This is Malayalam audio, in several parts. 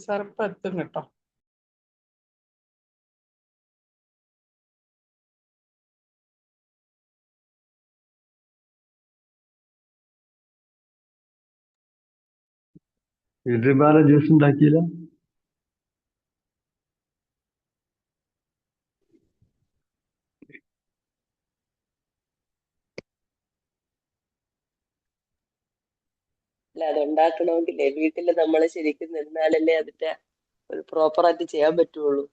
സാർ ഇപ്പം എത്തും കേട്ടോ. ഇരുപാല ജ്യൂസ് ഉണ്ടാക്കിയില്ല? അല്ല, അത് ഉണ്ടാക്കണമെങ്കിലേ വീട്ടിൽ നമ്മൾ ശരിക്കും നിന്നാലല്ലേ അതിന്റെ ഒരു പ്രോപ്പറായിട്ട് ചെയ്യാൻ പറ്റുള്ളൂ.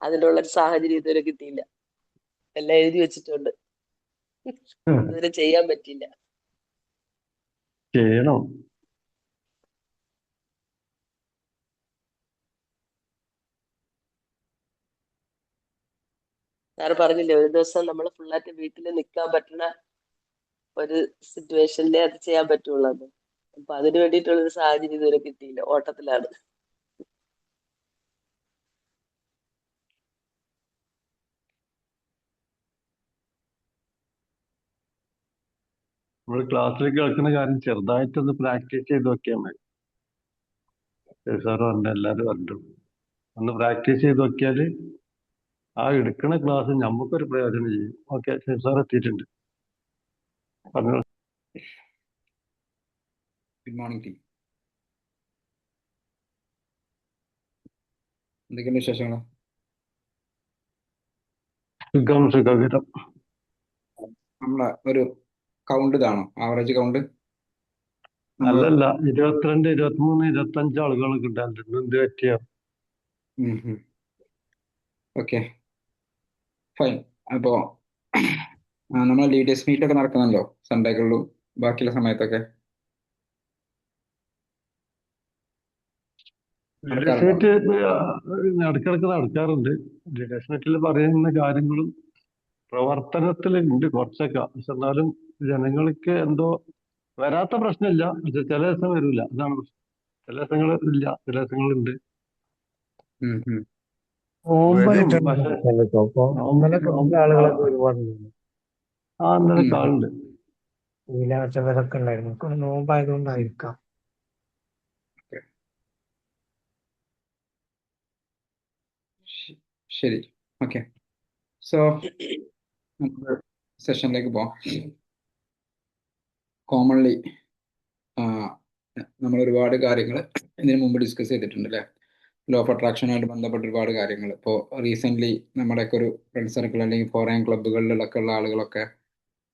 അതിനുള്ള ഒരു സാഹചര്യം ഇതുവരെ കിട്ടിയില്ല. എല്ലാം എഴുതി വെച്ചിട്ടുണ്ട്, ഇതുവരെ ചെയ്യാൻ പറ്റില്ല. ചെയ്യണം. സാറ് പറഞ്ഞില്ലേ, ഒരു ദിവസം നമ്മൾ ഫുള്ളായിട്ട് വീട്ടിൽ നിൽക്കാൻ പറ്റുന്ന ഒരു സിറ്റുവേഷനിലേ അത് ചെയ്യാൻ പറ്റുള്ളൂ. അത് അപ്പൊ അതിന് വേണ്ടിയിട്ടുള്ളൊരു സാഹചര്യം ഇതുവരെ കിട്ടിയില്ല, ഓട്ടത്തിലാണ്. നമ്മൾ ക്ലാസ്സിൽ കേൾക്കുന്ന കാര്യം ചെറുതായിട്ടൊന്ന് പ്രാക്ടീസ് ചെയ്ത് നോക്കിയാൽ മതി. സാർ പറഞ്ഞു, എല്ലാവരും പറഞ്ഞു, ഒന്ന് പ്രാക്ടീസ് ചെയ്ത് നോക്കിയാൽ ആ എടുക്കുന്ന ക്ലാസ് നമുക്കൊരു പ്രയോജനം ചെയ്യും. ഓക്കെ, സാർ എത്തിയിട്ടുണ്ട്, പറഞ്ഞു. Good morning team. എന്തൊക്കെയുണ്ട് വിശേഷങ്ങൾ? സുഖവിധം. നമ്മളെ ഒരു കൗണ്ട് ഇതാണോ, ആവറേജ് കൗണ്ട്? അല്ലല്ല, 22, 23, 25 ആളുകളൊക്കെ ഉണ്ടായിരുന്നു. എന്ത് പറ്റിയ? Okay, fine. അപ്പോ നമ്മളെ ലീഡേഴ്സ് മീറ്റ് ഒക്കെ നടക്കുന്നുണ്ടോ സൺഡേകളിലും ബാക്കിയുള്ള സമയത്തൊക്കെ? ലീഡേഴ്സ് മീറ്റ് ഇടയ്ക്കിടയ്ക്ക് നടക്കാറുണ്ട്. ലീഡേഴ്സ് മീറ്റിൽ പറയുന്ന കാര്യങ്ങളും പ്രവർത്തനത്തിലുണ്ട് കുറച്ചൊക്കെ. പക്ഷെ എന്നാലും ജനങ്ങൾക്ക് എന്തോ വരാത്ത പ്രശ്നമില്ല. പക്ഷെ ചില ദിവസം വരില്ല, അതാണ് പ്രശ്നം. ചില ദിവസങ്ങൾ ഇല്ല, ചില ദിവസങ്ങളുണ്ട്. ഇന്നലെ കാണുന്നുണ്ട്. ഇതൊക്കെ ഉണ്ടായിരുന്നു, നോമ്പായതുകൊണ്ടായിരിക്കാം. ശരി, ഓക്കെ. സോ നമുക്ക് സെഷനിലേക്ക് പോവാം. കോമൺലി നമ്മൾ ഒരുപാട് കാര്യങ്ങൾ ഇതിനു മുമ്പ് ഡിസ്കസ് ചെയ്തിട്ടുണ്ട് അല്ലേ? ലോ ഓഫ് അട്രാക്ഷനുമായിട്ട് ബന്ധപ്പെട്ട ഒരുപാട് കാര്യങ്ങൾ. ഇപ്പോൾ റീസെൻ്റ്ലി നമ്മുടെയൊക്കെ ഒരു ഫ്രണ്ട് സർക്കിൾ അല്ലെങ്കിൽ ഫോറിൻ ക്ലബ്ബുകളിലൊക്കെ ഉള്ള ആളുകളൊക്കെ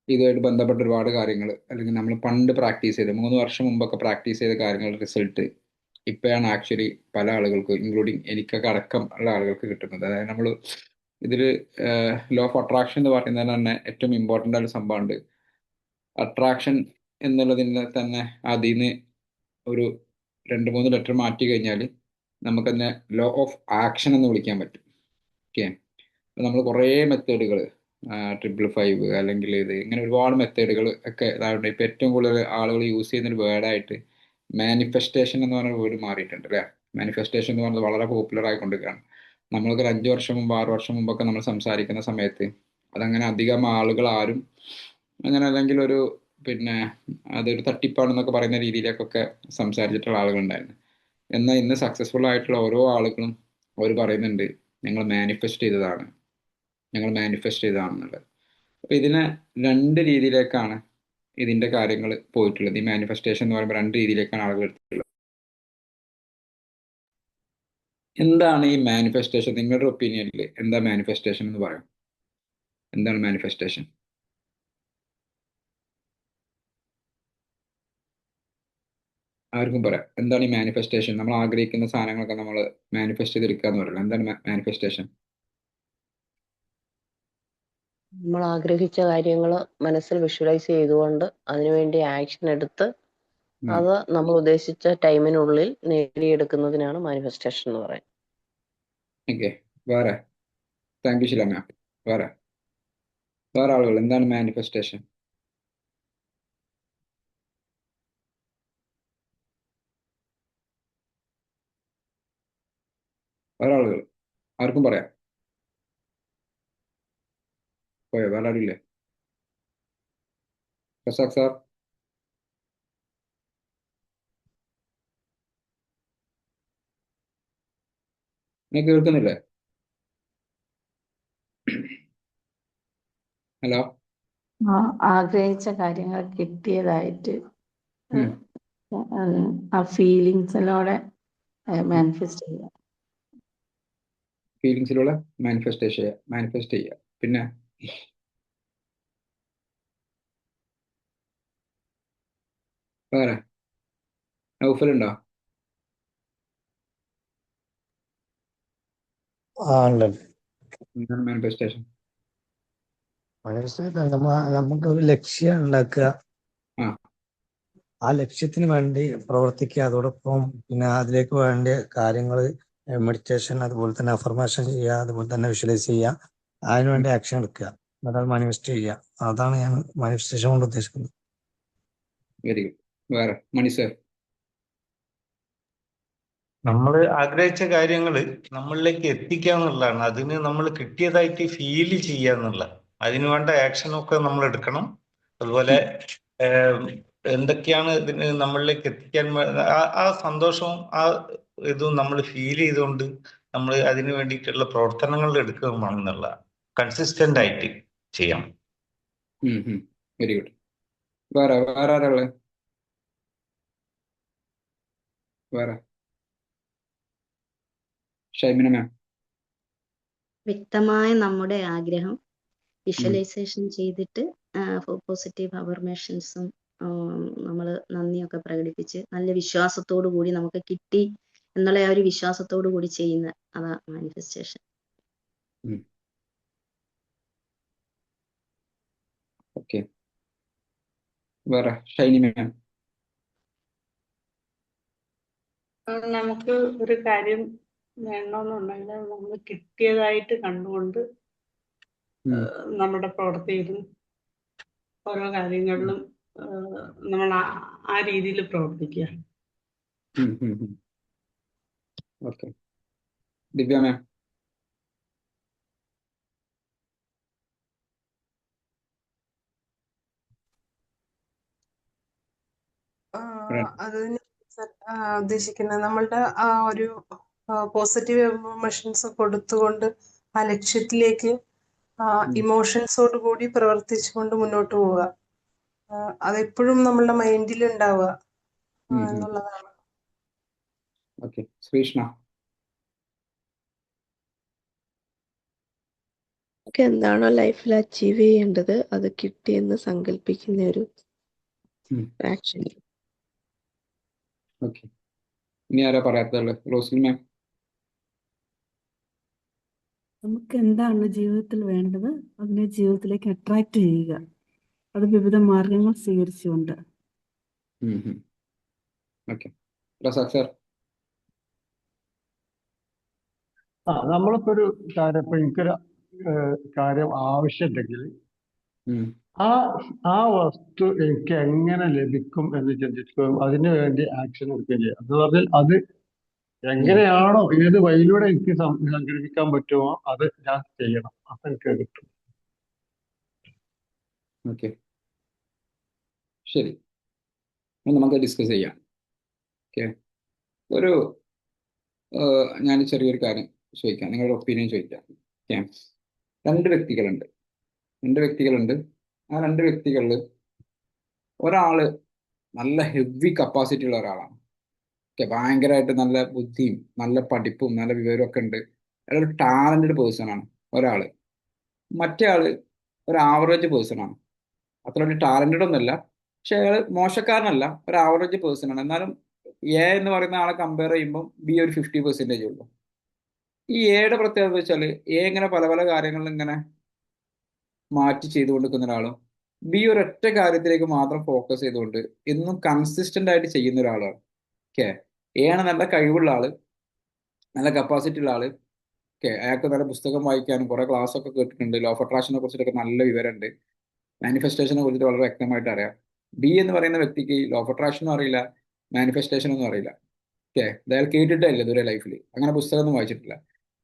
ഇതുമായിട്ട് ബന്ധപ്പെട്ട ഒരുപാട് കാര്യങ്ങൾ, അല്ലെങ്കിൽ നമ്മൾ പണ്ട് പ്രാക്ടീസ് ചെയ്ത് 3 വർഷം മുമ്പൊക്കെ പ്രാക്ടീസ് ചെയ്ത കാര്യങ്ങളുടെ റിസൾട്ട് ഇപ്പോഴാണ് ആക്ച്വലി പല ആളുകൾക്കും, ഇൻക്ലൂഡിങ് എനിക്കൊക്കെ അടക്കം ഉള്ള ആളുകൾക്ക് കിട്ടുന്നത്. അതായത് നമ്മൾ ഇതിൽ ലോ ഓഫ് അട്രാക്ഷൻ എന്ന് പറയുന്നത് തന്നെ ഏറ്റവും ഇമ്പോർട്ടൻ്റ് ആയ സംഭവമുണ്ട്. അട്രാക്ഷൻ എന്നുള്ളതിന് തന്നെ അതിൽ നിന്ന് ഒരു 2-3 ലെറ്റർ മാറ്റി കഴിഞ്ഞാൽ നമുക്കതിനെ ലോ ഓഫ് ആക്ഷൻ എന്ന് വിളിക്കാൻ പറ്റും. ഓക്കെ, നമ്മൾ കുറേ മെത്തേഡുകൾ, 555 അല്ലെങ്കിൽ ഇത് ഇങ്ങനെ ഒരുപാട് മെത്തേഡുകൾ ഒക്കെ ഇതായിട്ട് ഇപ്പോൾ ഏറ്റവും കൂടുതൽ ആളുകൾ യൂസ് ചെയ്യുന്നൊരു വേർഡായിട്ട് മാനിഫെസ്റ്റേഷൻ എന്ന് പറഞ്ഞ വേർഡ് മാറിയിട്ടുണ്ട് അല്ലേ? മാനിഫെസ്റ്റേഷൻ എന്ന് പറയുന്നത് വളരെ പോപ്പുലർ ആയിക്കൊണ്ടിരിക്കുകയാണ്. നമ്മൾക്കൊരു 5 വർഷം മുമ്പ് 6 വർഷം മുമ്പൊക്കെ നമ്മൾ സംസാരിക്കുന്ന സമയത്ത് അതങ്ങനെ അധികം ആളുകൾ ആരും അങ്ങനെ, അല്ലെങ്കിൽ ഒരു അതൊരു തട്ടിപ്പാണെന്നൊക്കെ പറയുന്ന രീതിയിലേക്കൊക്കെ സംസാരിച്ചിട്ടുള്ള ആളുകളുണ്ടായിരുന്നു. എന്നാൽ ഇന്ന് സക്സസ്ഫുൾ ആയിട്ടുള്ള ഓരോ ആളുകളും അവർ പറയുന്നുണ്ട്, ഞങ്ങൾ മാനിഫെസ്റ്റ് ചെയ്തതാണെന്നുള്ളത്. അപ്പോൾ ഇതിനെ 2 രീതിയിലേക്കാണ് ഇതിൻ്റെ കാര്യങ്ങൾ പോയിട്ടുള്ളത്. ഈ മാനിഫെസ്റ്റേഷൻ എന്ന് പറയുമ്പോൾ 2 രീതിയിലേക്കാണ് ആളുകൾ എടുത്തിട്ടുള്ളത്. എന്താണ് ഈ മാനിഫെസ്റ്റേഷൻ? നിങ്ങളുടെ ഒപ്പീനിയനിൽ എന്താ മാനിഫെസ്റ്റേഷൻ എന്ന് പറയാം? എന്താണ് മാനിഫെസ്റ്റേഷൻ? ആർക്കും പറയാം. എന്താണ് ഈ മാനിഫെസ്റ്റേഷൻ? നമ്മൾ ആഗ്രഹിക്കുന്ന സാധനങ്ങളൊക്കെ നമ്മൾ മാനിഫെസ്റ്റ് ചെയ്തെടുക്കുക എന്ന് പറയുന്നത് എന്താണ് മാനിഫെസ്റ്റേഷൻ? നമ്മൾ ആഗ്രഹിച്ച കാര്യങ്ങൾ മനസ്സിൽ വിഷ്വലൈസ് ചെയ്തുകൊണ്ട് അതിനുവേണ്ടി ആക്ഷൻ എടുത്ത് അത് നമ്മൾ ഉദ്ദേശിച്ച ടൈമിനുള്ളിൽ നേടിയെടുക്കുന്നതിനാണ് മാനിഫെസ്റ്റേഷൻ എന്ന് പറയുന്നത്. ഓക്കെ, വേറെ? താങ്ക് യു ശില മാം. വേറെ ആളുകൾ എന്താണ് മാനിഫെസ്റ്റേഷൻ? വേറെ ആളുകൾ ആർക്കും പറയാം? പോയോ? വേറെ ആരും ഇല്ലേ? റസാഖ് സാർ? നിങ്ങൾക്ക് കേൾക്കുന്നില്ലേ? ഹലോ. ആഗ്രഹിച്ച കാര്യങ്ങൾ കിട്ടിയതായിട്ട് ഉം. ആ ഫീലിങ്സിലൂടെ മാനിഫെസ്റ്റ് ചെയ്യുക. ഫീലിങ്സിലൂടെ മാനിഫെസ്റ്റ് ചെയ്യുക. പിന്നെ വേറെ നൗഫലുണ്ടോ? ഉണ്ട്. എന്താണ് മാനിഫെസ്റ്റേഷൻ? നമുക്കൊരു ലക്ഷ്യം ഉണ്ടാക്കുക, ആ ആ ലക്ഷ്യത്തിന് വേണ്ടി പ്രവർത്തിക്കുക, അതോടൊപ്പം പിന്നെ അതിലേക്ക് വേണ്ട കാര്യങ്ങൾ മെഡിറ്റേഷൻ, അതുപോലെ തന്നെ അഫർമേഷൻ ചെയ്യുക, അതുപോലെ തന്നെ വിഷ്വലൈസ് ചെയ്യുക, അതിനു വേണ്ടി ആക്ഷൻ എടുക്കുക, അതാണ് മാനിഫെസ്റ്റ് ചെയ്യുക. അതാണ് ഞാൻ മാനിഫെസ്റ്റേഷൻ കൊണ്ട് ഉദ്ദേശിക്കുന്നത്. Very good. വേറെ മണി സർ? നമ്മൾ ആഗ്രഹിച്ച കാര്യങ്ങൾ നമ്മളിലേക്ക് എത്തിക്കുക എന്നുള്ളതാണ്. അതിന് നമ്മൾ കിട്ടിയതായിട്ട് ഫീൽ ചെയ്യുക എന്നുള്ള, അതിന് വേണ്ട ആക്ഷനൊക്കെ നമ്മൾ എടുക്കണം. അതുപോലെ എന്തൊക്കെയാണ് ഇതിന് നമ്മളിലേക്ക് എത്തിക്കാൻ ആ സന്തോഷവും ആ ഇതും നമ്മൾ ഫീൽ ചെയ്തുകൊണ്ട് നമ്മൾ അതിന് വേണ്ടിയിട്ടുള്ള പ്രവർത്തനങ്ങൾ എടുക്കുകയാണെന്നുള്ള കൺസിസ്റ്റന്റ് ആയിട്ട് ചെയ്യാം. Very good. വേറെ ആരാള്? വേറെ ഷൈമിന മാം? വ്യക്തമായ നമ്മുടെ ആഗ്രഹം വിഷ്വലൈസേഷൻ ചെയ്തിട്ട് പോസിറ്റീവ് അഫർമേഷൻസും നമ്മൾ നന്ദിയൊക്കെ പ്രകടിപ്പിച്ച് നല്ല വിശ്വാസത്തോടു കൂടി നമുക്ക് കിട്ടി എന്നുള്ള ആ ഒരു വിശ്വാസത്തോടു കൂടി ചെയ്യുന്ന അതാ മാനിഫെസ്റ്റേഷൻ. ഓക്കെ. വേറെ ഷൈനി മാം? നമുക്ക് ഒരു കാര്യം വേണമെന്നുണ്ടെങ്കിൽ നമ്മൾ കിട്ടിയതായിട്ട് കണ്ടുകൊണ്ട് നമ്മുടെ പ്രവൃത്തിയിലും ഓരോ കാര്യങ്ങളിലും നമ്മൾ ആ രീതിയിൽ പ്രവർത്തിക്കുക. ഓക്കെ. ദിവ്യ മാം? അത് ഉദ്ദേശിക്കുന്നത് നമ്മളുടെ ആ ഒരു പോസിറ്റീവ് എമോഷൻസ് കൊടുത്തുകൊണ്ട് ആ ലക്ഷ്യത്തിലേക്ക് ഇമോഷൻസോട് കൂടി പ്രവർത്തിച്ചുകൊണ്ട് മുന്നോട്ട് പോവുക. അതെപ്പോഴും നമ്മളുടെ മൈൻഡിൽ ഉണ്ടാവുക എന്നുള്ളതാണ്. ഓക്കെ. ശ്രീഷ്ണ? എന്താണോ ലൈഫിൽ അച്ചീവ് ചെയ്യേണ്ടത് അത് കിട്ടിയെന്ന് സങ്കല്പിക്കുന്ന ഒരു ആക്ഷൻ. ഓക്കെ. ഇനി ആരാ പറയാത്തുള്ളത്? റോസ്ലി മാം? നമുക്ക് എന്താണ് ജീവിതത്തിൽ വേണ്ടത് അതിനെ ജീവിതത്തിലേക്ക് അട്രാക്ട് ചെയ്യുക, അത് വിവിധ മാർഗങ്ങൾ സ്വീകരിച്ചുകൊണ്ട്. ഓക്കെ. പ്രസാദ് സർ? നമ്മളിപ്പോ ഒരു കാര്യം, ഇപ്പൊ എനിക്കൊരു കാര്യം ആവശ്യമുണ്ടെങ്കിൽ ആ വസ്തു എനിക്ക് എങ്ങനെ ലഭിക്കും എന്ന് ചിന്തിക്കുകയും അതിനു വേണ്ടി ആക്ഷൻ എടുക്കുകയും ചെയ്യാം. എന്ന് പറഞ്ഞാൽ അത് എങ്ങനെയാണോ, ഏത് വഴിയിലൂടെ എനിക്ക് സംഘടിപ്പിക്കാൻ പറ്റുമോ അത് ഞാൻ ചെയ്യണം. അപ്പൊ എനിക്ക് കിട്ടും. ഓക്കെ, ശരി. നമുക്ക് ഡിസ്കസ് ചെയ്യാം. ഓക്കെ. ഞാൻ ചെറിയൊരു കാര്യം ചോദിക്കാം, നിങ്ങളുടെ ഒപ്പീനിയൻ ചോദിക്കാം. ഓക്കെ. രണ്ട് വ്യക്തികളുണ്ട്. ആ രണ്ട് വ്യക്തികളിൽ ഒരാള് നല്ല ഹെവി കപ്പാസിറ്റി ഉള്ള ഒരാളാണ്. ഓക്കെ. ഭയങ്കരമായിട്ട് നല്ല ബുദ്ധിയും നല്ല പഠിപ്പും നല്ല വിവരവും ഒക്കെ ഉണ്ട്. അയാളൊരു ടാലന്റഡ് പേഴ്സൺ ആണ് ഒരാള്. മറ്റേ ആള് ഒരു ആവറേജ് പേഴ്സൺ ആണ്. അത്ര വലിയ ടാലന്റഡ് ഒന്നുമല്ല, പക്ഷെ അയാൾ മോശക്കാരനല്ല, ഒരു ആവറേജ് പേഴ്സൺ ആണ്. എന്നാലും എ എന്ന് പറയുന്ന ആളെ കമ്പയർ ചെയ്യുമ്പോൾ ബി ഒരു 50% ഉള്ളൂ. ഈ എയുടെ പ്രത്യേകത എന്ന് വെച്ചാൽ എ ഇങ്ങനെ പല പല കാര്യങ്ങളിൽ ഇങ്ങനെ മാറ്റി ചെയ്തുകൊണ്ടിരിക്കുന്ന ഒരാളും ബി ഒരൊറ്റ കാര്യത്തിലേക്ക് മാത്രം ഫോക്കസ് ചെയ്തുകൊണ്ട് എന്നും കൺസിസ്റ്റന്റ് ആയിട്ട് ചെയ്യുന്ന ഒരാളാണ്. ഓക്കെ. എ ആണ് നല്ല കഴിവുള്ള ആള്, നല്ല കപ്പാസിറ്റി ഉള്ള ആള്. ഓക്കെ. അയാൾക്ക് നല്ല പുസ്തകം വായിക്കാനും കുറെ ക്ലാസ് ഒക്കെ കേട്ടിട്ടുണ്ട്. ലോ ഓഫ് അട്രാക്ഷനെ കുറിച്ചിട്ടൊക്കെ നല്ല വിവരമുണ്ട്. മാനിഫെസ്റ്റേഷനെ കുറിച്ചിട്ട് വളരെ വ്യക്തമായിട്ട് അറിയാം. ബി എന്ന് പറയുന്ന വ്യക്തിക്ക് ലോ ഓഫ് അട്രാക്ഷനും അറിയില്ല, മാനിഫെസ്റ്റേഷനൊന്നും അറിയില്ല. ഓക്കെ. അയാൾ കേട്ടിട്ടേ ഇല്ല ഇതുവരെ ലൈഫിൽ, അങ്ങനെ പുസ്തകമൊന്നും വായിച്ചിട്ടില്ല.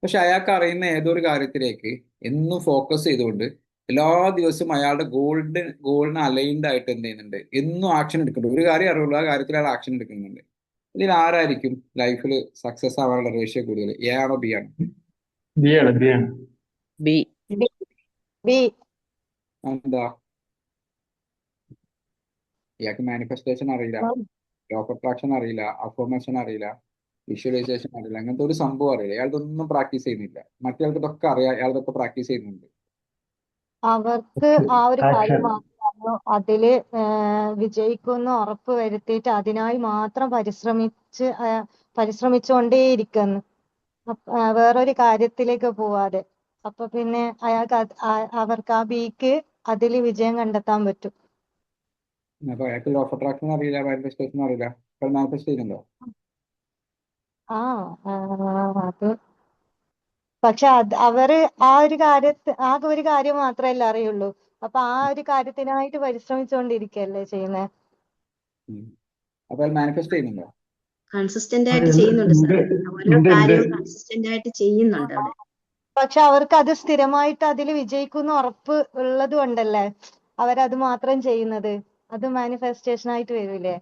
പക്ഷെ അയാൾക്ക് അറിയുന്ന ഏതൊരു കാര്യത്തിലേക്ക് എന്നും ഫോക്കസ് ചെയ്തുകൊണ്ട് എല്ലാ ദിവസവും അയാളുടെ ഗോളിന് അലൈൻഡ് ആയിട്ട് എന്ത് ചെയ്യുന്നുണ്ട്, എന്നും ആക്ഷൻ എടുക്കുന്നുണ്ട്. ഒരു കാര്യം അറിയുള്ളൂ, ആ കാര്യത്തിൽ അയാൾ ആക്ഷൻ എടുക്കുന്നുണ്ട്. ഇതിൽ ആരായിരിക്കും ലൈഫിൽ സക്സസ് ആവാനുള്ള റേഷ്യോ കൂടുതൽ, എ ആണോ ബി ആണോ? ബി ആണ്, ബി ആണ്. ബി. ബി. എന്താ? ഇയാൾക്ക് മാനിഫെസ്റ്റേഷൻ അറിയില്ല, ലോ ഓഫ് അട്രാക്ഷൻ അറിയില്ല, അഫർമേഷൻ അറിയില്ല, വിഷ്വലൈസേഷൻ അറിയില്ല, അങ്ങനത്തെ ഒരു സംഭവം അറിയില്ല. ഇയാൾ ഇതൊന്നും പ്രാക്ടീസ് ചെയ്യുന്നില്ല. മറ്റേയാൾക്ക് ഇതൊക്കെ അറിയാം, ഇയാൾ ഇതൊക്കെ പ്രാക്ടീസ് ചെയ്യുന്നുണ്ട്. അവർക്ക് ആ ഒരു കാര്യം ആക്ഷൻ. മാത്രമാണ് അതില് വിജയിക്കുമെന്ന് ഉറപ്പ് വരുത്തിയിട്ട് അതിനായി മാത്രം പരിശ്രമിച്ചുകൊണ്ടേയിരിക്കുന്നു. വേറൊരു കാര്യത്തിലേക്ക് പോവാതെ. അപ്പൊ പിന്നെ അയാൾക്ക് അവർക്ക് ആ ബിക്ക് അതിൽ വിജയം കണ്ടെത്താൻ പറ്റും. അപ്പൊ അയാൾക്ക് ലോ ഓഫ് അട്രാക്ഷൻ അറിയില്ല, മാനിഫെസ്റ്റേഷൻ അറിയില്ല, അപ്പോൾ മാനിഫെസ്റ്റ് ചെയ്യുന്നുണ്ടോ? അത് പക്ഷെ അവര് ആ ഒരു കാര്യം മാത്രമല്ല അറിയുള്ളൂ. അപ്പൊ ആ ഒരു കാര്യത്തിനായിട്ട് പരിശ്രമിച്ചുകൊണ്ടിരിക്കുകയല്ലേ ചെയ്യുന്നത്. അപ്പൊ മാനിഫെസ്റ്റ് ചെയ്യുന്നുണ്ടോ? കൺസിസ്റ്റന്റ് ആയിട്ട് ചെയ്യുന്നുണ്ട് സാർ. ഓരോ കാര്യവും കൺസിസ്റ്റന്റ് ആയിട്ട് ചെയ്യുന്നുണ്ട് അവിടെ. പക്ഷെ അവർക്ക് അത് സ്ഥിരമായിട്ട് അതിൽ വിജയിക്കുന്ന ഉറപ്പ് ഉള്ളത് കൊണ്ടല്ലേ അവരത് മാത്രം ചെയ്യുന്നത്. അത് മാനിഫെസ്റ്റേഷൻ ആയിട്ട് വരൂലേ?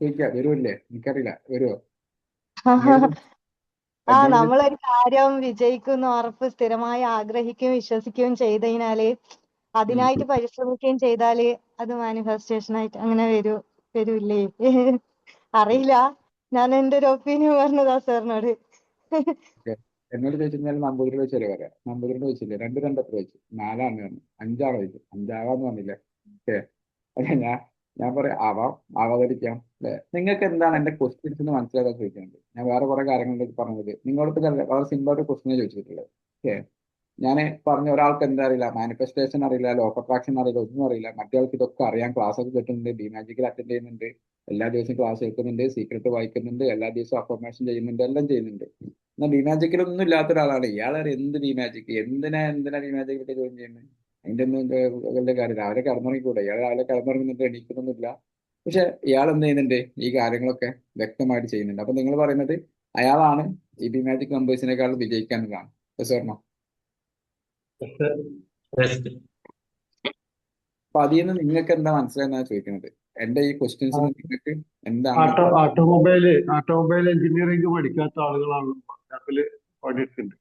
ചോദിക്കാം, വരുമല്ലേ? എനിക്കറിയില്ല, വരുമോ? നമ്മളൊരു കാര്യം വിജയിക്കുന്ന ഉറപ്പ് സ്ഥിരമായി ആഗ്രഹിക്കുകയും വിശ്വസിക്കുകയും ചെയ്തതിനാല് അതിനായിട്ട് പരിശ്രമിക്കുകയും ചെയ്താല് അത് മാനിഫെസ്റ്റേഷൻ ആയിട്ട് അങ്ങനെ വരൂല്ലേ? അറിയില്ല, ഞാൻ എന്റെ ഒരു ഒപ്പീനിയൻ പറഞ്ഞതാ സാറിനോട്. എന്നോട് ചോദിച്ചാൽ നമ്പൂതിരി വെച്ചല്ലേ പറയാം. നമ്പൂതിരിയോട് ചോദിച്ചില്ലേ 2 എത്ര വെച്ചു? 4 പറഞ്ഞു. 5 ചോദിച്ചു. 5 പറഞ്ഞില്ല. ഞാൻ പറയാം ആവാതിരിക്കാം അല്ലെ. നിങ്ങൾക്ക് എന്താണ് എന്റെ ക്വസ്റ്റ്യൻസ് എന്ന് മനസ്സിലാക്കാൻ ചോദിക്കുന്നുണ്ട്. ഞാൻ വേറെ കുറെ കാര്യങ്ങളിലേക്ക് പറഞ്ഞത് നിങ്ങളോട് വളരെ സിമ്പിൾ ആയിട്ട് ക്വസ്റ്റ്യൻ ചോദിച്ചിട്ടുള്ളത്. ഓക്കെ, ഞാൻ പറഞ്ഞ ഒരാൾക്ക് എന്താ അറിയില്ല, മാനിഫെസ്റ്റേഷൻ അറിയില്ല, ലോ ഓഫ് അട്രാക്ഷൻ അറിയില്ല, ഒന്നും അറിയില്ല. മറ്റേയാൾക്ക് ഇതൊക്കെ അറിയാം, ക്ലാസ് ഒക്കെ കിട്ടുന്നുണ്ട്, ബി മാജിക്കിൽ അറ്റൻഡ് ചെയ്യുന്നുണ്ട്, എല്ലാ ദിവസവും ക്ലാസ് കേൾക്കുന്നുണ്ട്, സീക്രട്ട് വായിക്കുന്നുണ്ട്, എല്ലാ ദിവസവും അഫർമേഷൻ ചെയ്യുന്നുണ്ട്, എല്ലാം ചെയ്യുന്നുണ്ട്. എന്നാൽ ബി മാജിക്കിലൊന്നും ഇല്ലാത്ത ഒരാളാണ് ഇയാളെ. എന്ത് ബി മാജിക്, എന്തിനാ ബി മാജിക്കിലൊക്കെ ജോയിൻ ചെയ്യുന്നത്? അതിന്റെ ഒന്നും വലിയ കാര്യം. രാവിലെ കിടന്നുറങ്ങിക്കൂടെ? ഇയാൾ രാവിലെ കിടന്നുറങ്ങുന്നുണ്ട്, എണീക്കുന്നൊന്നുമില്ല. പക്ഷെ ഇയാൾ എന്ത് ചെയ്യുന്നുണ്ട്? ഈ കാര്യങ്ങളൊക്കെ വ്യക്തമായിട്ട് ചെയ്യുന്നുണ്ട്. അപ്പൊ നിങ്ങൾ പറയുന്നത് അയാളാണ് ഈ ബി മാജിക് മെമ്പേഴ്സിനേക്കാൾ വിജയിക്കാനുള്ളതാണ്. സാറിനോ? അപ്പൊ അതിൽ നിന്ന് നിങ്ങൾക്ക് എന്താ മനസ്സിലായെന്നാണ് ചോദിക്കുന്നത്. എന്റെ ഈ ക്വസ്റ്റ്യൻസിന് നിങ്ങൾക്ക് എന്താണ്? ഓട്ടോമൊബൈൽ എഞ്ചിനീയറിംഗ് പഠിക്കാത്ത ആളുകളാണ് അതിൽ പണിയെടുക്കുന്നത്.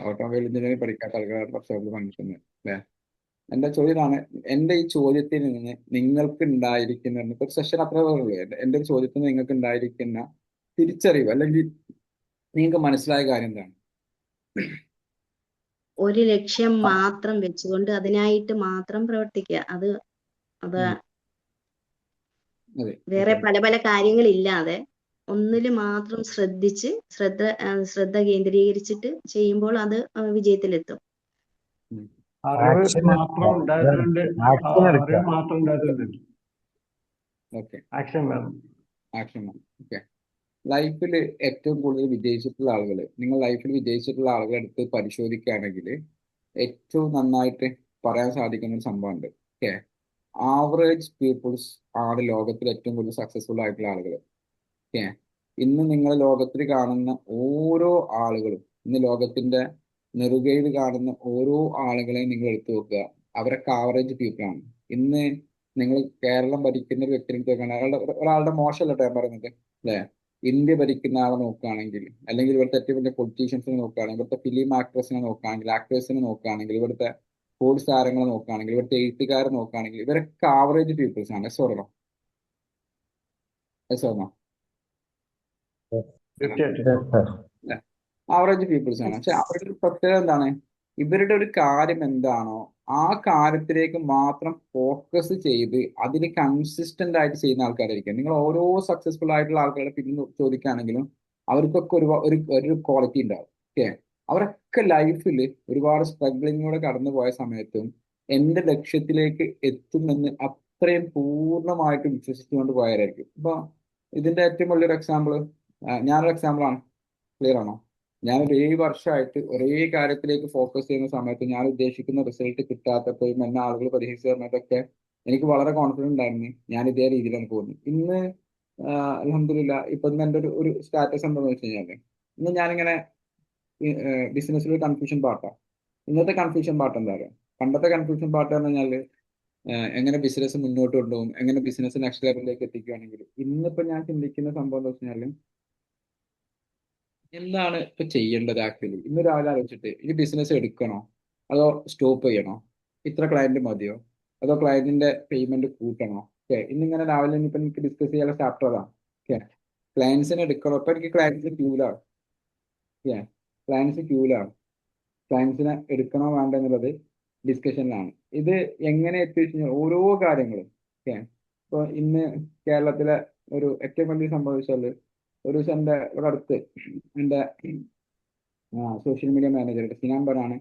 ഓട്ടോമൊബൈൽ എഞ്ചിനീയറിംഗ് പഠിക്കാത്ത ആളുകളാണ് പക്ഷേ പണിയെടുക്കുന്നത് അല്ലേ? എന്റെ ചോദ്യമാണ്, എന്റെ ഈ ചോദ്യത്തിൽ നിന്ന് നിങ്ങൾക്ക് ഉണ്ടായിരിക്കുന്ന ഒരു സെഷൻ അത്രേ ഉള്ളൂ. എന്റെ ഒരു ചോദ്യത്തിൽ നിന്ന് നിങ്ങൾക്ക് ഉണ്ടായിരിക്കുന്ന തിരിച്ചറിവ് അല്ലെങ്കിൽ നിങ്ങൾക്ക് മനസ്സിലായ കാര്യം എന്താണ്? ഒരു ലക്ഷ്യം മാത്രം വെച്ചുകൊണ്ട് അതിനായിട്ട് മാത്രം പ്രവർത്തിക്കുക. അത് വേറെ പല പല കാര്യങ്ങളില്ലാതെ ഒന്നില് മാത്രം ശ്രദ്ധ കേന്ദ്രീകരിച്ചിട്ട് ചെയ്യുമ്പോൾ അത് വിജയത്തിലെത്തും. ലൈഫിൽ ഏറ്റവും കൂടുതൽ വിജയിച്ചിട്ടുള്ള ആളുകൾ, നിങ്ങൾ ലൈഫിൽ വിജയിച്ചിട്ടുള്ള ആളുകളെ എടുത്ത് പരിശോധിക്കുകയാണെങ്കിൽ ഏറ്റവും നന്നായിട്ട് പറയാൻ സാധിക്കുന്ന ഒരു സംഭവമുണ്ട്. ഓക്കെ, ആവറേജ് പീപ്പിൾസ് ആണ് ലോകത്തിൽ ഏറ്റവും കൂടുതൽ സക്സസ്ഫുൾ ആയിട്ടുള്ള ആളുകൾ. ഓക്കെ, ഇന്ന് നിങ്ങൾ ലോകത്തിൽ കാണുന്ന ഓരോ ആളുകളും, ഇന്ന് ലോകത്തിന്റെ നെറുകയിൽ കാണുന്ന ഓരോ ആളുകളെയും നിങ്ങൾ എടുത്തു നോക്കുക, അവരൊക്കെ ആവറേജ് പീപ്പിളാണ്. ഇന്ന് നിങ്ങൾ കേരളം ഭരിക്കുന്ന ഒരു വ്യക്തിയെ എടുത്ത് നോക്കുകയാണ്, ഒരാളുടെ മോശമല്ല ഞാൻ പറയുന്നത് അല്ലെ. ഇന്ത്യ ഭരിക്കുന്ന ആളെ നോക്കുകയാണെങ്കിൽ, അല്ലെങ്കിൽ ഇവിടുത്തെ ഏറ്റവും വലിയ പൊളിറ്റീഷ്യൻസിനെ നോക്കുകയാണെങ്കിൽ, ഇവിടുത്തെ ഫിലിം ആക്ട്രസിനെ നോക്കുകയാണെങ്കിൽ, ആക്ടേഴ്സിനെ നോക്കുകയാണെങ്കിൽ, ഇവിടുത്തെ സ്പോർട്സ് താരങ്ങളെ നോക്കുകയാണെങ്കിൽ, ഇവിടുത്തെ എഴുത്തുകാരെ നോക്കുകയാണെങ്കിൽ, ഇവരൊക്കെ ആവറേജ് പീപ്പിൾസ് ആണ്. എസ്സോർണോ? ആവറേജ് പീപ്പിൾസ് ആണ്. പക്ഷെ അവരുടെ ഒരു പ്രത്യേകത എന്താണ്? ഇവരുടെ ഒരു കാര്യം എന്താണോ ആ കാര്യത്തിലേക്ക് മാത്രം ഫോക്കസ് ചെയ്ത് അതിന് കൺസിസ്റ്റന്റ് ആയിട്ട് ചെയ്യുന്ന ആൾക്കാരായിരിക്കും. നിങ്ങൾ ഓരോ സക്സസ്ഫുൾ ആയിട്ടുള്ള ആൾക്കാരുടെ പിന്നെ ചോദിക്കുകയാണെങ്കിലും അവർക്കൊക്കെ ഒരു ക്വാളിറ്റി ഉണ്ടാവും. ഓക്കെ, അവരൊക്കെ ലൈഫിൽ ഒരുപാട് സ്ട്രഗ്ലിങ്ങിലൂടെ കടന്നു പോയ സമയത്തും എന്റെ ലക്ഷ്യത്തിലേക്ക് എത്തുമെന്ന് അത്രയും പൂർണ്ണമായിട്ട് വിശ്വസിച്ചുകൊണ്ട് പോയവരായിരിക്കും. ഇപ്പൊ ഇതിന്റെ ഏറ്റവും വലിയൊരു എക്സാമ്പിൾ ഞാനൊരു എക്സാമ്പിളാണ്. ക്ലിയർ ആണോ? ഞാനൊരു 7 വർഷമായിട്ട് ഒരേ കാര്യത്തിലേക്ക് ഫോക്കസ് ചെയ്യുന്ന സമയത്ത് ഞാൻ ഉദ്ദേശിക്കുന്ന റിസൾട്ട് കിട്ടാത്തപ്പോഴും എന്നെ ആളുകൾ പരിഹരിച്ച സമയത്തൊക്കെ എനിക്ക് വളരെ കോൺഫിഡൻസ് ഉണ്ടായിരുന്നു ഞാൻ ഇതേ രീതിയിലാണ് പോകുന്നത്. ഇന്ന് അൽഹംദുലില്ലാ ഇപ്പൊ ഇന്ന് എൻ്റെ ഒരു സ്റ്റാറ്റസ് എന്താണെന്ന് വെച്ച് കഴിഞ്ഞാൽ, ഇന്ന് ഞാനിങ്ങനെ ബിസിനസ്സിൽ കൺഫ്യൂഷൻ പാർട്ടാണ്. ഇന്നത്തെ കൺഫ്യൂഷൻ പാർട്ട് എന്താ പറയുക? പണ്ടത്തെ കൺഫ്യൂഷൻ പാർട്ട് എന്ന് പറഞ്ഞാൽ എങ്ങനെ ബിസിനസ് മുന്നോട്ട് കൊണ്ടുപോകും, എങ്ങനെ ബിസിനസ് നെക്സ്റ്റ് ലെവലിലേക്ക് എത്തിക്കുകയാണെങ്കിൽ ഇന്നിപ്പോ ഞാൻ ചിന്തിക്കുന്ന സംഭവം എന്താ വെച്ചാൽ എന്താണ് ഇപ്പൊ ചെയ്യേണ്ടത്. ആക്ച്വലി ഇന്ന് രാവിലെ ആലോചിച്ചിട്ട് ഈ ബിസിനസ് എടുക്കണോ അതോ സ്റ്റോപ്പ് ചെയ്യണോ, ഇത്ര ക്ലയന്റ് മതിയോ അതോ ക്ലയന്റിന്റെ പേയ്മെന്റ് കൂട്ടണോ. ഓക്കെ, ഇന്നിങ്ങനെ രാവിലെ ഇനിയിപ്പോ എനിക്ക് ഡിസ്കസ് ചെയ്യാനുള്ള ചാപ്റ്റർ അതാണ്. ഓക്കെ, ക്ലയൻസിനെ എടുക്കണോ, ഇപ്പൊ എനിക്ക് ക്ലയൻസിന് ക്യൂലാണ്. ഓക്കെ, ക്ലയൻസിനെ എടുക്കണോ വേണ്ട എന്നുള്ളത് ഡിസ്കഷനിലാണ്. ഇത് എങ്ങനെ എത്തിച്ചു ഓരോ കാര്യങ്ങളും. ഓക്കെ, ഇപ്പൊ ഇന്ന് കേരളത്തിലെ ഒരു ഏറ്റവും വലിയ സംഭവിച്ചാൽ ഒരു ദിവസം എൻ്റെ ഇവിടെ അടുത്ത് എൻ്റെ സോഷ്യൽ മീഡിയ മാനേജർ സിനാൻ പറയാണ്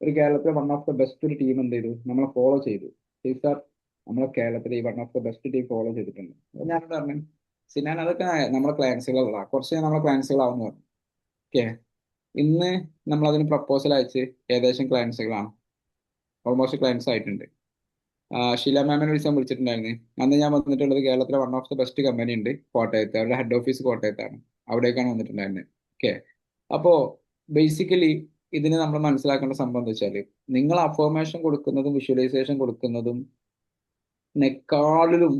ഒരു കേരളത്തിലെ വൺ ഓഫ് ദ ബെസ്റ്റ് ഒരു ടീം എന്ത് ചെയ്തു, നമ്മളെ ഫോളോ ചെയ്തു. സാർ നമ്മളെ കേരളത്തിലെ ഈ one of the best team follow ചെയ്തിട്ടുണ്ട്. അപ്പോൾ ഞാൻ പറഞ്ഞു സിനാൻ അതൊക്കെ നമ്മളെ ക്ലയൻസുകളല്ല, കുറച്ച് നമ്മളെ ക്ലയൻസുകളാവുന്നു പറഞ്ഞു. ഓക്കെ, ഇന്ന് നമ്മളതിന് പ്രപ്പോസൽ അയച്ച് ഏകദേശം ക്ലയൻസുകളാണ്, ഓൾമോസ്റ്റ് ക്ലയൻസ് ആയിട്ടുണ്ട്. ഷീല മാമിനെ ഒരു ദിവസം വിളിച്ചിട്ടുണ്ടായിരുന്നു. അന്ന് ഞാൻ വന്നിട്ടുള്ളത് കേരളത്തിലെ one of the best company ഉണ്ട് കോട്ടയത്ത്, അവരുടെ ഹെഡ് ഓഫീസ് കോട്ടയത്താണ്, അവിടേക്കാണ് വന്നിട്ടുണ്ടായിരുന്നത്. ഓക്കെ, അപ്പോൾ ബേസിക്കലി ഇതിന് നമ്മൾ മനസ്സിലാക്കേണ്ട സംഭവം എന്താ വെച്ചാൽ നിങ്ങൾ അഫർമേഷൻ കൊടുക്കുന്നതും വിഷ്വലൈസേഷൻ കൊടുക്കുന്നതും നെക്കാളിലും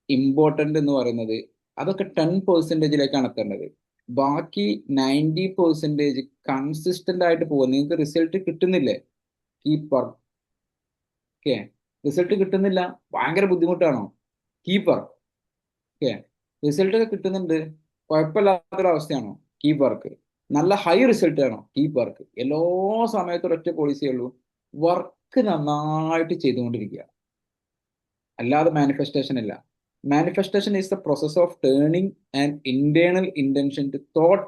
ഇമ്പോർട്ടൻ്റ് എന്ന് പറയുന്നത് അതൊക്കെ 10%ലേക്കാണ് എത്തേണ്ടത്. ബാക്കി 90% കൺസിസ്റ്റന്റ് ആയിട്ട് പോകും. നിങ്ങൾക്ക് റിസൾട്ട് കിട്ടുന്നില്ലേ, കീപ് വർക്ക്. ഓക്കെ, റിസൾട്ട് കിട്ടുന്നില്ല, ഭയങ്കര ബുദ്ധിമുട്ടാണോ, കീപ് വർക്ക്. ഓക്കെ, റിസൾട്ട് ഒക്കെ കിട്ടുന്നുണ്ട്, കുഴപ്പമില്ലാത്തൊരവസ്ഥയാണോ, കീപ് വർക്ക്. നല്ല ഹൈ റിസൾട്ട് ആണോ, കീപ് വർക്ക്. എല്ലാ സമയത്തും ഒറ്റ പോളിസിയേ ഉള്ളൂ, വർക്ക് നന്നായിട്ട് ചെയ്തുകൊണ്ടിരിക്കുക, അല്ലാതെ മാനിഫെസ്റ്റേഷൻ ഇല്ല. Manifestation is the process of turning and internal intention to thought,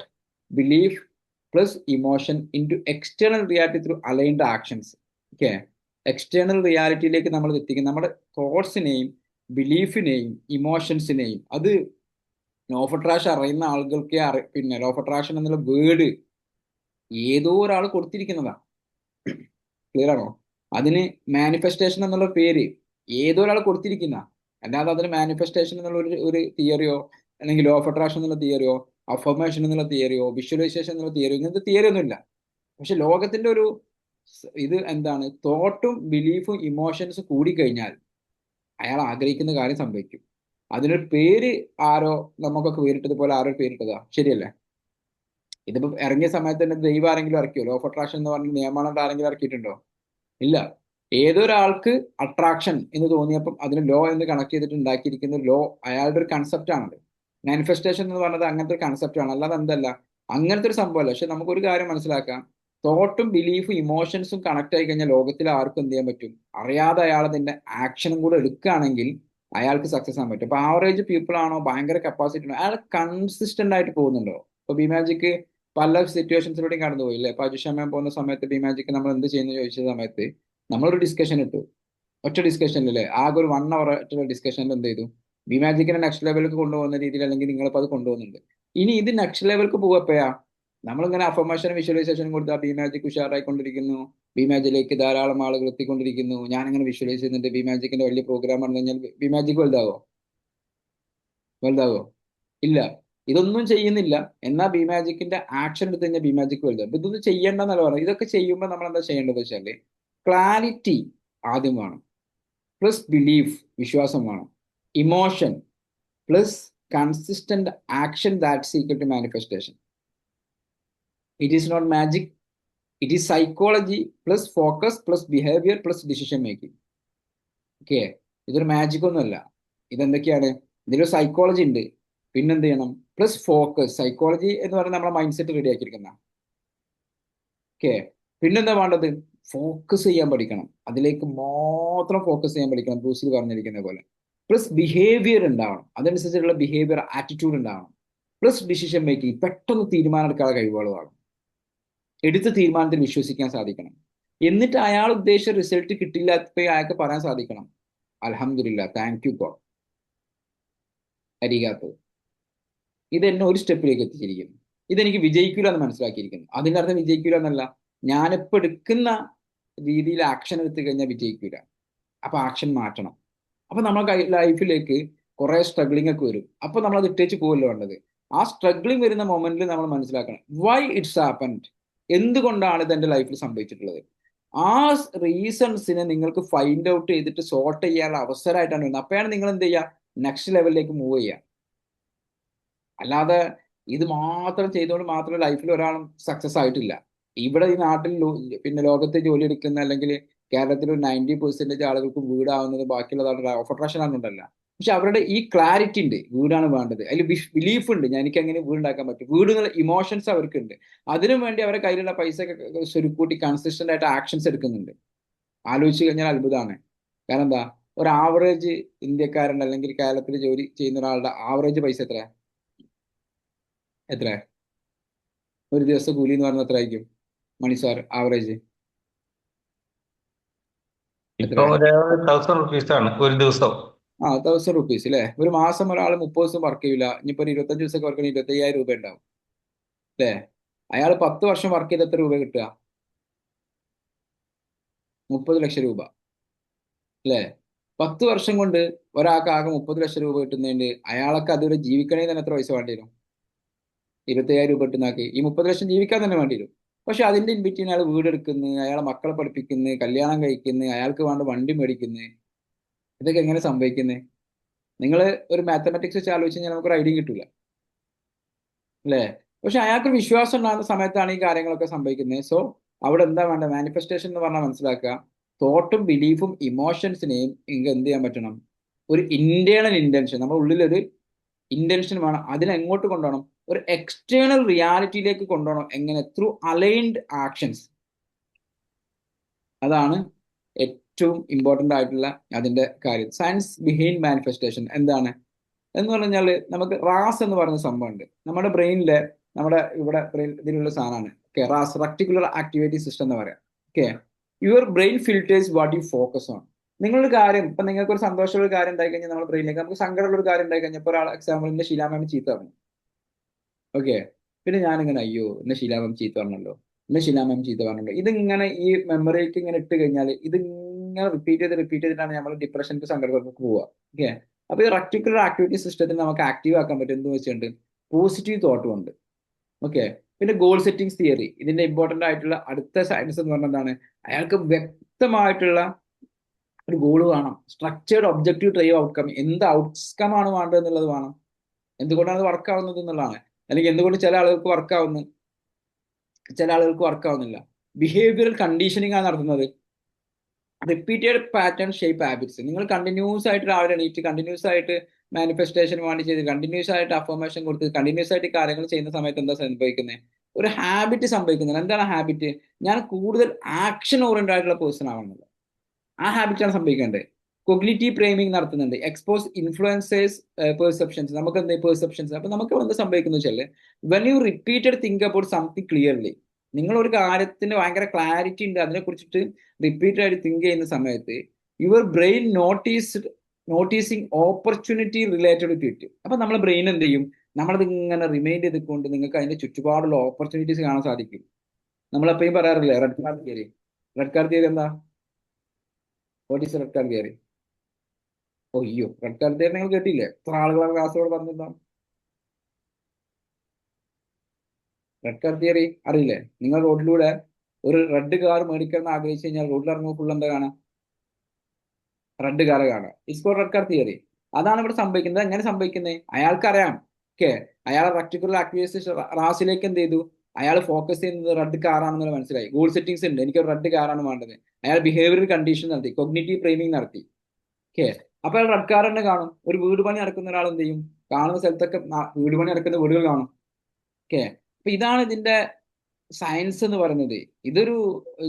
belief plus emotion into external reality through aligned actions. Okay, external റിയാലിറ്റിയിലേക്ക് നമ്മൾ എത്തിക്കും നമ്മുടെ തോട്ട്സിനെയും ബിലീഫിനെയും ഇമോഷൻസിനെയും. അത് ലോ ഓഫ് അട്രാക്ഷൻ അറിയുന്ന ആളുകൾക്ക് പിന്നെ ലോ ഓഫ് അട്രാക്ഷൻ എന്നുള്ള വേർഡ് ഏതോ ഒരാൾ കൊടുത്തിരിക്കുന്നതാണ്. ക്ലിയർ ആണോ? അതിന് മാനിഫെസ്റ്റേഷൻ എന്നുള്ള പേര് ഏതോ ഒരാൾ കൊടുത്തിരിക്കുന്ന, അല്ലാതെ അതിന് മാനിഫെസ്റ്റേഷൻ എന്നുള്ള ഒരു തിയറിയോ അല്ലെങ്കിൽ ലോ ഓഫ് അട്രാക്ഷൻ എന്നുള്ള തിയറിയോ അഫർമേഷൻ എന്നുള്ള തിയറിയോ വിഷ്വലൈസേഷൻ എന്നുള്ള തിയറിയോ ഇങ്ങനത്തെ തിയറി ഒന്നുമില്ല. പക്ഷെ ലോകത്തിന്റെ ഒരു ഇത് എന്താണ്, തോട്ടും ബിലീഫും ഇമോഷൻസും കൂടിക്കഴിഞ്ഞാൽ അയാൾ ആഗ്രഹിക്കുന്ന കാര്യം സംഭവിക്കും. അതിനൊരു പേര് ആരോ നമുക്കൊക്കെ പേരിട്ടതുപോലെ ആരോ പേരിട്ടതാ, ശരിയല്ലേ? ഇതിപ്പോ ഇറങ്ങിയ സമയത്ത് തന്നെ ദൈവം ആരെങ്കിലും ഇറക്കിയോ? ലോ ഓഫ് അട്രാക്ഷൻ എന്ന് പറഞ്ഞ നിയമമാണോ ആരെങ്കിലും ഇറക്കിയിട്ടുണ്ടോ? ഇല്ല. ഏതൊരാൾക്ക് അട്രാക്ഷൻ എന്ന് തോന്നിയപ്പം അതിന് ലോ എന്ന് കണക്ട് ചെയ്തിട്ട് ഉണ്ടാക്കിയിരിക്കുന്ന ലോ അയാളുടെ ഒരു കൺസെപ്റ്റ് ആണത്. മാനിഫെസ്റ്റേഷൻ എന്ന് പറഞ്ഞത് അങ്ങനത്തെ ഒരു കൺസെപ്റ്റ് ആണ്, അല്ലാതെ എന്തല്ല അങ്ങനത്തെ ഒരു സംഭവമല്ല. പക്ഷെ നമുക്കൊരു കാര്യം മനസ്സിലാക്കാം, തോട്ടും ബിലീഫും ഇമോഷൻസും കണക്ട് ആയി കഴിഞ്ഞാൽ ലോകത്തിൽ ആർക്കും എന്ത് ചെയ്യാൻ പറ്റും, അറിയാതെ അയാൾ അതിന്റെ ആക്ഷനും കൂടെ എടുക്കുകയാണെങ്കിൽ അയാൾക്ക് സക്സസ് ആകാൻ പറ്റും. അപ്പൊ ആവറേജ് പീപ്പിൾ ആണോ ഭയങ്കര കപ്പാസിറ്റി ഉണ്ടോ, അയാൾ കൺസിസ്റ്റന്റ് ആയിട്ട് പോകുന്നുണ്ടോ? ഇപ്പൊ ബിമാജിക്ക് പല സിറ്റുവേഷൻസിലൂടെയും കടന്നു പോയില്ലേ. ഇപ്പൊ അജുഷമ്മ പോകുന്ന സമയത്ത് ബിമാജിക്ക് നമ്മൾ എന്ത് ചെയ്യുന്നു ചോദിച്ച സമയത്ത് നമ്മളൊരു ഡിസ്കഷൻ ഇട്ടു, ഒറ്റ ഡിസ്കഷനിലല്ലേ, ആകെ ഒരു 1 hour ആയിട്ടുള്ള ഡിസ്കഷനിൽ എന്ത് ചെയ്തു, ബിമാജിക്കിനെ നെക്സ്റ്റ് ലെവലിലേക്ക് കൊണ്ടുപോകുന്ന രീതിയിൽ അല്ലെങ്കിൽ നിങ്ങളിപ്പോൾ അത് കൊണ്ടുപോകുന്നുണ്ട്. ഇനി ഇത് നെക്സ്റ്റ് ലെവലിലേക്ക് പോകപ്പോയാ നമ്മളിങ്ങനെ അഫർമേഷനും വിഷ്വലൈസേഷനും കൊടുത്താൽ ബിമാജിക് ഉഷാറായിക്കൊണ്ടിരിക്കുന്നു, ബിമാജിലേക്ക് ധാരാളം ആളുകൾ എത്തിക്കൊണ്ടിരിക്കുന്നു, ഞാനിങ്ങനെ വിഷ്വലൈസ് ചെയ്യുന്നുണ്ട്, ബിമാജിക്കിന്റെ വലിയ പ്രോഗ്രാം പറഞ്ഞു കഴിഞ്ഞാൽ ബിമാജിക് വലുതാവോ? ഇല്ല. ഇതൊന്നും ചെയ്യുന്നില്ല, എന്നാൽ ബിമാജിക്കിന്റെ ആക്ഷൻ എടുത്ത് കഴിഞ്ഞാൽ ബിമാജിക് വലുതാവും. അപ്പൊ ഇതൊന്നും ചെയ്യേണ്ടെന്നല്ല പറയുന്നത്. ഇതൊക്കെ ചെയ്യുമ്പോൾ നമ്മൾ എന്താ ചെയ്യേണ്ടത് വെച്ചാൽ ക്ലാരിറ്റി ആദ്യം വേണം, പ്ലസ് ബിലീഫ് വിശ്വാസം വേണം, emotion plus consistent action that's equal to manifestation. It is not magic, it is psychology plus focus plus behaviour plus decision making. Okay, ഇതൊരു മാജിക് ഒന്നുമല്ല. ഇതെന്തൊക്കെയാണ്? ഇതിലൊരു സൈക്കോളജി ഉണ്ട്, പിന്നെന്ത് ചെയ്യണം, പ്ലസ് ഫോക്കസ്. സൈക്കോളജി എന്ന് പറയുന്നത് നമ്മളെ മൈൻഡ് സെറ്റ് റെഡി ആക്കിയിരിക്കുന്ന. ഓക്കെ, പിന്നെന്താ വേണ്ടത്? ഫോക്കസ് ചെയ്യാൻ പഠിക്കണം, അതിലേക്ക് മാത്രം ഫോക്കസ് ചെയ്യാൻ പഠിക്കണം, ബ്രൂസിൽ പറഞ്ഞിരിക്കുന്ന പോലെ. പ്ലസ് ബിഹേവിയർ ഉണ്ടാവണം, അതനുസരിച്ചുള്ള ബിഹേവിയർ ആറ്റിറ്റ്യൂഡ് ഉണ്ടാവണം. പ്ലസ് ഡിസിഷൻ മേക്കിംഗ്, പെട്ടെന്ന് തീരുമാനം എടുക്കാനുള്ള കഴിവുകൾ വേണം, എടുത്ത തീരുമാനത്തിൽ വിശ്വസിക്കാൻ സാധിക്കണം. എന്നിട്ട് അയാൾ ഉദ്ദേശിച്ച റിസൾട്ട് കിട്ടില്ലാത്തപ്പോ അയാൾക്ക് പറയാൻ സാധിക്കണം, അൽഹംദുലില്ലാ, താങ്ക് യു ഗോഡ്, അരികാത്തത്. ഇതെന്നെ ഒരു സ്റ്റെപ്പിലേക്ക് എത്തിച്ചിരിക്കുന്നു. ഇതെനിക്ക് വിജയിക്കില്ല എന്ന് മനസ്സിലാക്കിയിരിക്കുന്നു. അതിൻ്റെ അർത്ഥം വിജയിക്കില്ല എന്നല്ല, ഞാനിപ്പോൾ എടുക്കുന്ന രീതിയിൽ ആക്ഷൻ എടുത്തു കഴിഞ്ഞാൽ വിജയിക്കില്ല. അപ്പൊ ആക്ഷൻ മാറ്റണം. അപ്പൊ നമ്മുടെ ലൈഫിലേക്ക് കുറെ സ്ട്രഗ്ലിംഗ് ഒക്കെ വരും. അപ്പൊ നമ്മൾ അത് ഇട്ടേച്ച് പോവല്ലോ വേണ്ടത്. ആ സ്ട്രഗ്ലിംഗ് വരുന്ന മൊമെന്റിൽ നമ്മൾ മനസ്സിലാക്കണം വൈ ഇറ്റ്സ് ഹാപ്പൻഡ്, എന്തുകൊണ്ടാണ് ഇത് എൻ്റെ ലൈഫിൽ സംഭവിച്ചിട്ടുള്ളത്. ആ റീസൺസിനെ നിങ്ങൾക്ക് ഫൈൻഡ് ഔട്ട് ചെയ്തിട്ട് സോർട്ട് ചെയ്യാനുള്ള അവസരമായിട്ടാണ് വരുന്നത്. അപ്പോഴാണ് നിങ്ങൾ എന്ത് ചെയ്യുക, നെക്സ്റ്റ് ലെവലിലേക്ക് മൂവ് ചെയ്യുക. അല്ലാതെ ഇത് മാത്രം ചെയ്തുകൊണ്ട് മാത്രം ലൈഫിൽ ഒരാളും സക്സസ് ആയിട്ടില്ല. ഇവിടെ ഈ നാട്ടിൽ പിന്നെ ലോകത്തെ ജോലി എടുക്കുന്ന അല്ലെങ്കിൽ കേരളത്തിൽ ഒരു 90% ആളുകൾക്ക് വീടാവുന്നത് ബാക്കിയുള്ളതാണ് ഓഫ് അട്രാക്ഷൻ ആണെന്നുണ്ടല്ല. പക്ഷെ അവരുടെ ഈ ക്ലാരിറ്റി ഉണ്ട്, വീടാണ് വേണ്ടത്, അതിൽ ബിലീഫ് ഉണ്ട്, എനിക്ക് എങ്ങനെ വീടുണ്ടാക്കാൻ പറ്റും, വീടുകൾ ഇമോഷൻസ് അവർക്കുണ്ട്. അതിനു വേണ്ടി അവരുടെ കയ്യിലുള്ള പൈസ സ്വരുക്കൂട്ടി കൺസിസ്റ്റന്റ് ആയിട്ട് ആക്ഷൻസ് എടുക്കുന്നുണ്ട്. ആലോചിച്ച് കഴിഞ്ഞാൽ അത്ഭുതമാണ്. കാരണം എന്താ, ഒരു ആവറേജ് ഇന്ത്യക്കാരൻ അല്ലെങ്കിൽ കേരളത്തിൽ ജോലി ചെയ്യുന്ന ഒരാളുടെ ആവറേജ് പൈസ എത്ര ഒരു ദിവസം കൂലി എന്ന് പറഞ്ഞാൽ എത്ര ആയിരിക്കും മണി സാർ? ആവറേജ് ഇപ്പൊ 1000 റുപ്പീസാണ് ഒരു ദിവസം. 1000 റുപ്പീസ് അല്ലേ? ഒരു മാസം ഒരാൾ 30 ദിവസം വർക്ക് ചെയ്യില്ല, ഇനിയിപ്പോ 25 ദിവസമൊക്കെ വർക്ക് ചെയ്യണമെങ്കിൽ 25,000 രൂപ ഉണ്ടാവും അല്ലേ? അയാൾ 10 വർഷം വർക്ക് ചെയ്ത് എത്ര രൂപ കിട്ടുക? 30 ലക്ഷം രൂപ അല്ലേ? 10 വർഷം കൊണ്ട് ഒരാൾക്ക് ആകെ 30 ലക്ഷം രൂപ കിട്ടുന്നതിന് അയാൾക്ക് അതുവരെ ജീവിക്കണമെങ്കിൽ തന്നെ എത്ര പൈസ വേണ്ടി വരും? 25,000 രൂപ കിട്ടുന്നാക്കി ഈ 30 ലക്ഷം ജീവിക്കാൻ തന്നെ വേണ്ടി വരും. പക്ഷെ അതിന്റെ ഇൻബിറ്റ്വീൻ അയാൾ വീടെടുക്കുന്നു, അയാളെ മക്കളെ പഠിപ്പിക്കുന്നു, കല്യാണം കഴിക്കുന്നു, അയാൾക്ക് വേണ്ട വണ്ടി മേടിക്കുന്നു. ഇതൊക്കെ എങ്ങനെ സംഭവിക്കുന്നത്? നിങ്ങൾ ഒരു മാത്തമാറ്റിക്സ് വെച്ച് ആലോചിച്ച് കഴിഞ്ഞാൽ നമുക്കൊരു ഐഡിയ കിട്ടൂല അല്ലേ? പക്ഷെ അയാൾക്ക് വിശ്വാസം ഉണ്ടാകുന്ന സമയത്താണ് ഈ കാര്യങ്ങളൊക്കെ സംഭവിക്കുന്നത്. സോ അവിടെ എന്താ വേണ്ട? മാനിഫെസ്റ്റേഷൻ എന്ന് പറഞ്ഞാൽ മനസ്സിലാക്കുക, തോട്ടും ബിലീഫും ഇമോഷൻസിനെയും നിങ്ങൾക്ക് എന്ത് ചെയ്യാൻ പറ്റണം? ഒരു ഇന്റേണൽ ഇന്റൻഷൻ, നമ്മുടെ ഉള്ളിലൊരു ഇന്റൻഷൻ വേണം. അതിനെ എങ്ങോട്ട് കൊണ്ടുപോകണം? ഒരു എക്സ്റ്റേണൽ റിയാലിറ്റിയിലേക്ക് കൊണ്ടുപോകണം. എങ്ങനെ? Through aligned actions. അതാണ് ഏറ്റവും ഇമ്പോർട്ടൻ്റ് ആയിട്ടുള്ള അതിന്റെ കാര്യം. സയൻസ് ബിഹൈൻഡ് മാനിഫെസ്റ്റേഷൻ എന്താണ് എന്ന് പറഞ്ഞാൽ, നമുക്ക് റാസ് എന്ന് പറയുന്ന സംഭവമുണ്ട് നമ്മുടെ ബ്രെയിനിലെ, നമ്മുടെ ഇവിടെ ബ്രെയിൻ ഇതിലുള്ള സാധനമാണ്. Okay, RAS reticular activity system എന്ന് പറയാം. Okay, your brain filters what you focus on. നിങ്ങളൊരു കാര്യം, ഇപ്പൊ നിങ്ങൾക്ക് ഒരു സന്തോഷമുള്ള ഒരു കാര്യം ഉണ്ടായി കഴിഞ്ഞാൽ നമ്മുടെ ബ്രെയിനിലേക്ക്, നമുക്ക് സങ്കടമുള്ള ഒരു കാര്യം ഉണ്ടായി കഴിഞ്ഞാൽ, ഇപ്പോൾ ഒരാൾ എക്സാമ്പിൾ എന്നെ ശീലാമാമി ചീത്ത പറഞ്ഞു. ഓക്കെ, പിന്നെ ഞാനിങ്ങനെ അയ്യോ എന്നെ ശീലാമാമി ചീത്ത പറഞ്ഞല്ലോ, എന്നെ ശീലാമാമി ചീത്ത പറഞ്ഞല്ലോ, ഇതിങ്ങനെ ഈ മെമ്മറിക്ക് ഇങ്ങനെ ഇട്ട് കഴിഞ്ഞാൽ ഇതിങ്ങനെ റിപ്പീറ്റ് ചെയ്തിട്ടാണ് നമ്മൾ ഡിപ്രഷനിക്ക് സങ്കടങ്ങൾക്ക് പോവുക. ഓക്കെ, അപ്പൊ ഈ റെക്ടിക്കുലർ ആക്ടിവിറ്റി സിസ്റ്റത്തിന് നമുക്ക് ആക്റ്റീവ് ആക്കാൻ പറ്റും എന്ന് വെച്ചിട്ടുണ്ട് പോസിറ്റീവ് തോട്ട് കൊണ്ട്. ഓക്കെ, പിന്നെ ഗോൾ സെറ്റിംഗ്സ് തിയറി, ഇതിന്റെ ഇമ്പോർട്ടന്റ് ആയിട്ടുള്ള അടുത്ത സയൻസ് എന്ന് പറഞ്ഞാൽ എന്താണ്? അയാൾക്ക് വ്യക്തമായിട്ടുള്ള ഒരു ഗോള് വേണം, സ്ട്രക്ചേർഡ് ഒബ്ജക്റ്റീവ് ഡ്രൈവ് ഔട്ട്കം, എന്ത് ഔട്ട്കം ആണ് വേണ്ടത് എന്നുള്ളത് വേണം. എന്തുകൊണ്ടാണ് അത് വർക്ക് ആവുന്നത് എന്നുള്ളതാണ്. അല്ലെങ്കിൽ എന്തുകൊണ്ട് ചില ആളുകൾക്ക് വർക്ക് ആവുന്നു, ചില ആളുകൾക്ക് വർക്ക് ആവുന്നില്ല. ബിഹേവിയറൽ കണ്ടീഷനിങ് ആണ് നടത്തുന്നത്. Repeated pattern shape habits. നിങ്ങൾ കണ്ടിന്യൂസ് ആയിട്ട് രാവിലെ എണീറ്റ് കണ്ടിന്യൂസ് ആയിട്ട് മാനിഫെസ്റ്റേഷൻ വേണ്ടി ചെയ്ത് കണ്ടിന്യൂസ് ആയിട്ട് അഫർമേഷൻ കൊടുത്ത് കണ്ടിന്യൂസ് ആയിട്ട് കാര്യങ്ങൾ ചെയ്യുന്ന സമയത്ത് എന്താ സംഭവിക്കുന്നത്? ഒരു ഹാബിറ്റ് സംഭവിക്കുന്നത്. എന്താണ് ഹാബിറ്റ്? ഞാൻ കൂടുതൽ ആക്ഷൻ ഓറിയന്റഡ് ആയിട്ടുള്ള പേഴ്സൺ ആവുന്നത്. ആ ഹാബിറ്റാണ് സംഭവിക്കേണ്ടത്. കൊഗ്നിറ്റീവ് ഫ്രെയിമിംഗ് നടത്തുന്നുണ്ട്. Expose influencers perceptions. നമുക്ക് എന്താ പെർസെപ്ഷൻസ്? അപ്പൊ നമുക്ക് എന്താ സംഭവിക്കുന്നത് വെച്ചാൽ, when you repeated think about something clearly, നിങ്ങൾ ഒരു കാര്യത്തിന് ഭയങ്കര ക്ലാരിറ്റി ഉണ്ട്, അതിനെ കുറിച്ചിട്ട് റിപ്പീറ്റഡ് ആയിട്ട് തിങ്ക് ചെയ്യുന്ന സമയത്ത് your brain noticing opportunity related to it. അപ്പൊ നമ്മുടെ ബ്രെയിൻ എന്ത് ചെയ്യും? നമ്മളത് ഇങ്ങനെ റിമൈൻഡ് ചെയ്തുകൊണ്ട് നിങ്ങൾക്ക് അതിന്റെ ചുറ്റുപാടുള്ള ഓപ്പർച്യൂണിറ്റീസ് കാണാൻ സാധിക്കും. നമ്മളെപ്പോഴും പറയാറില്ലേ red card theory? Red card theory എന്താ? What is red card theory? അയ്യോ, റെഡ് കാർഡ് തിയറി നിങ്ങൾ കേട്ടില്ലേ? എത്ര ആളുകളാണ് ക്ലാസ്സോട് പറഞ്ഞിട്ടുണ്ടോ? റെഡ് കാർ തിയറി അറിയില്ലേ? നിങ്ങൾ റോഡിലൂടെ ഒരു റെഡ് കാർ മേടിക്കണം ആഗ്രഹിച്ചു കഴിഞ്ഞാൽ റോഡിൽ ഇറങ്ങുമ്പോൾ ഫുൾ എന്താ കാണാം? റെഡ് കാർ കാണാം. It's called red car theory. അതാണ് ഇവിടെ സംഭവിക്കുന്നത്. എങ്ങനെ സംഭവിക്കുന്നത്? അയാൾക്കറിയാം. ഓക്കെ, അയാൾ റെക്ടിക്കുലർ ആക്ടിവിറ്റീസ് റാസിലേക്ക് എന്ത് ചെയ്തു? അയാൾ ഫോക്കസ് ചെയ്യുന്നത് റെഡ് കാറാണെന്ന് മനസ്സിലായി. ഗോൾ സെറ്റിംഗ്സ് ഉണ്ട്, എനിക്ക് റെഡ് കാറാണ് വേണ്ടത്. അയാൾ ബിഹേവിയറൽ കണ്ടീഷൻ നടത്തി, കൊഗ്നിറ്റീവ് ഫ്രെയിമിംഗ് നടത്തി. ഓക്കെ, അപ്പൊ അയാൾ റെഡ് കാർ തന്നെ കാണും. ഒരു വീട് പണി നടക്കുന്ന ഒരാൾ എന്ത് ചെയ്യും? കാണുന്ന സ്ഥലത്തൊക്കെ വീട് പണി നടക്കുന്ന വീടുകൾ കാണും. ഓക്കെ, അപ്പൊ ഇതാണ് ഇതിന്റെ സയൻസ് എന്ന് പറയുന്നത്. ഇതൊരു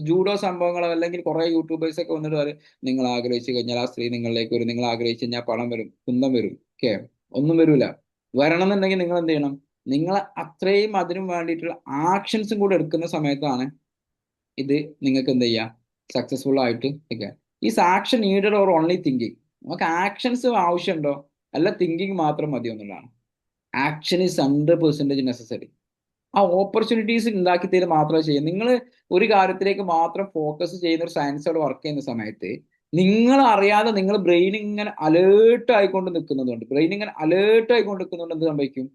ജൂഡോ സംഭവങ്ങളോ അല്ലെങ്കിൽ കുറെ യൂട്യൂബേഴ്സ് ഒക്കെ വന്നിട്ട് പറയും, നിങ്ങൾ ആഗ്രഹിച്ചു കഴിഞ്ഞാൽ ആ സ്ത്രീ നിങ്ങളിലേക്ക് വരും, നിങ്ങൾ ആഗ്രഹിച്ചു കഴിഞ്ഞാൽ പണം വരും, കുന്തം വരും. ഓക്കെ, ഒന്നും വരൂല. വരണം എന്നുണ്ടെങ്കിൽ നിങ്ങൾ എന്ത് ചെയ്യണം? നിങ്ങൾ അത്രയും അതിനും വേണ്ടിയിട്ടുള്ള ആക്ഷൻസും കൂടെ എടുക്കുന്ന സമയത്താണ് ഇത് നിങ്ങൾക്ക് എന്ത് ചെയ്യുക? സക്സസ്ഫുൾ ആയിട്ട്. Okay, is action needed or only thinking? നമുക്ക് ആക്ഷൻസ് ആവശ്യമുണ്ടോ അല്ല തിങ്കിങ് മാത്രം മതിയോ എന്നുള്ളതാണ്. Action is 100% necessary. ആ ഓപ്പർച്യൂണിറ്റീസ് ഉണ്ടാക്കി തരും മാത്രമേ ചെയ്യും. നിങ്ങൾ ഒരു കാര്യത്തിലേക്ക് മാത്രം ഫോക്കസ് ചെയ്യുന്ന ഒരു സയൻസോട് വർക്ക് ചെയ്യുന്ന സമയത്ത് നിങ്ങൾ അറിയാതെ നിങ്ങൾ ബ്രെയിൻ ഇങ്ങനെ അലേർട്ട് ആയിക്കൊണ്ട് നിൽക്കുന്നതുകൊണ്ട് എന്ത് സംഭവിക്കും?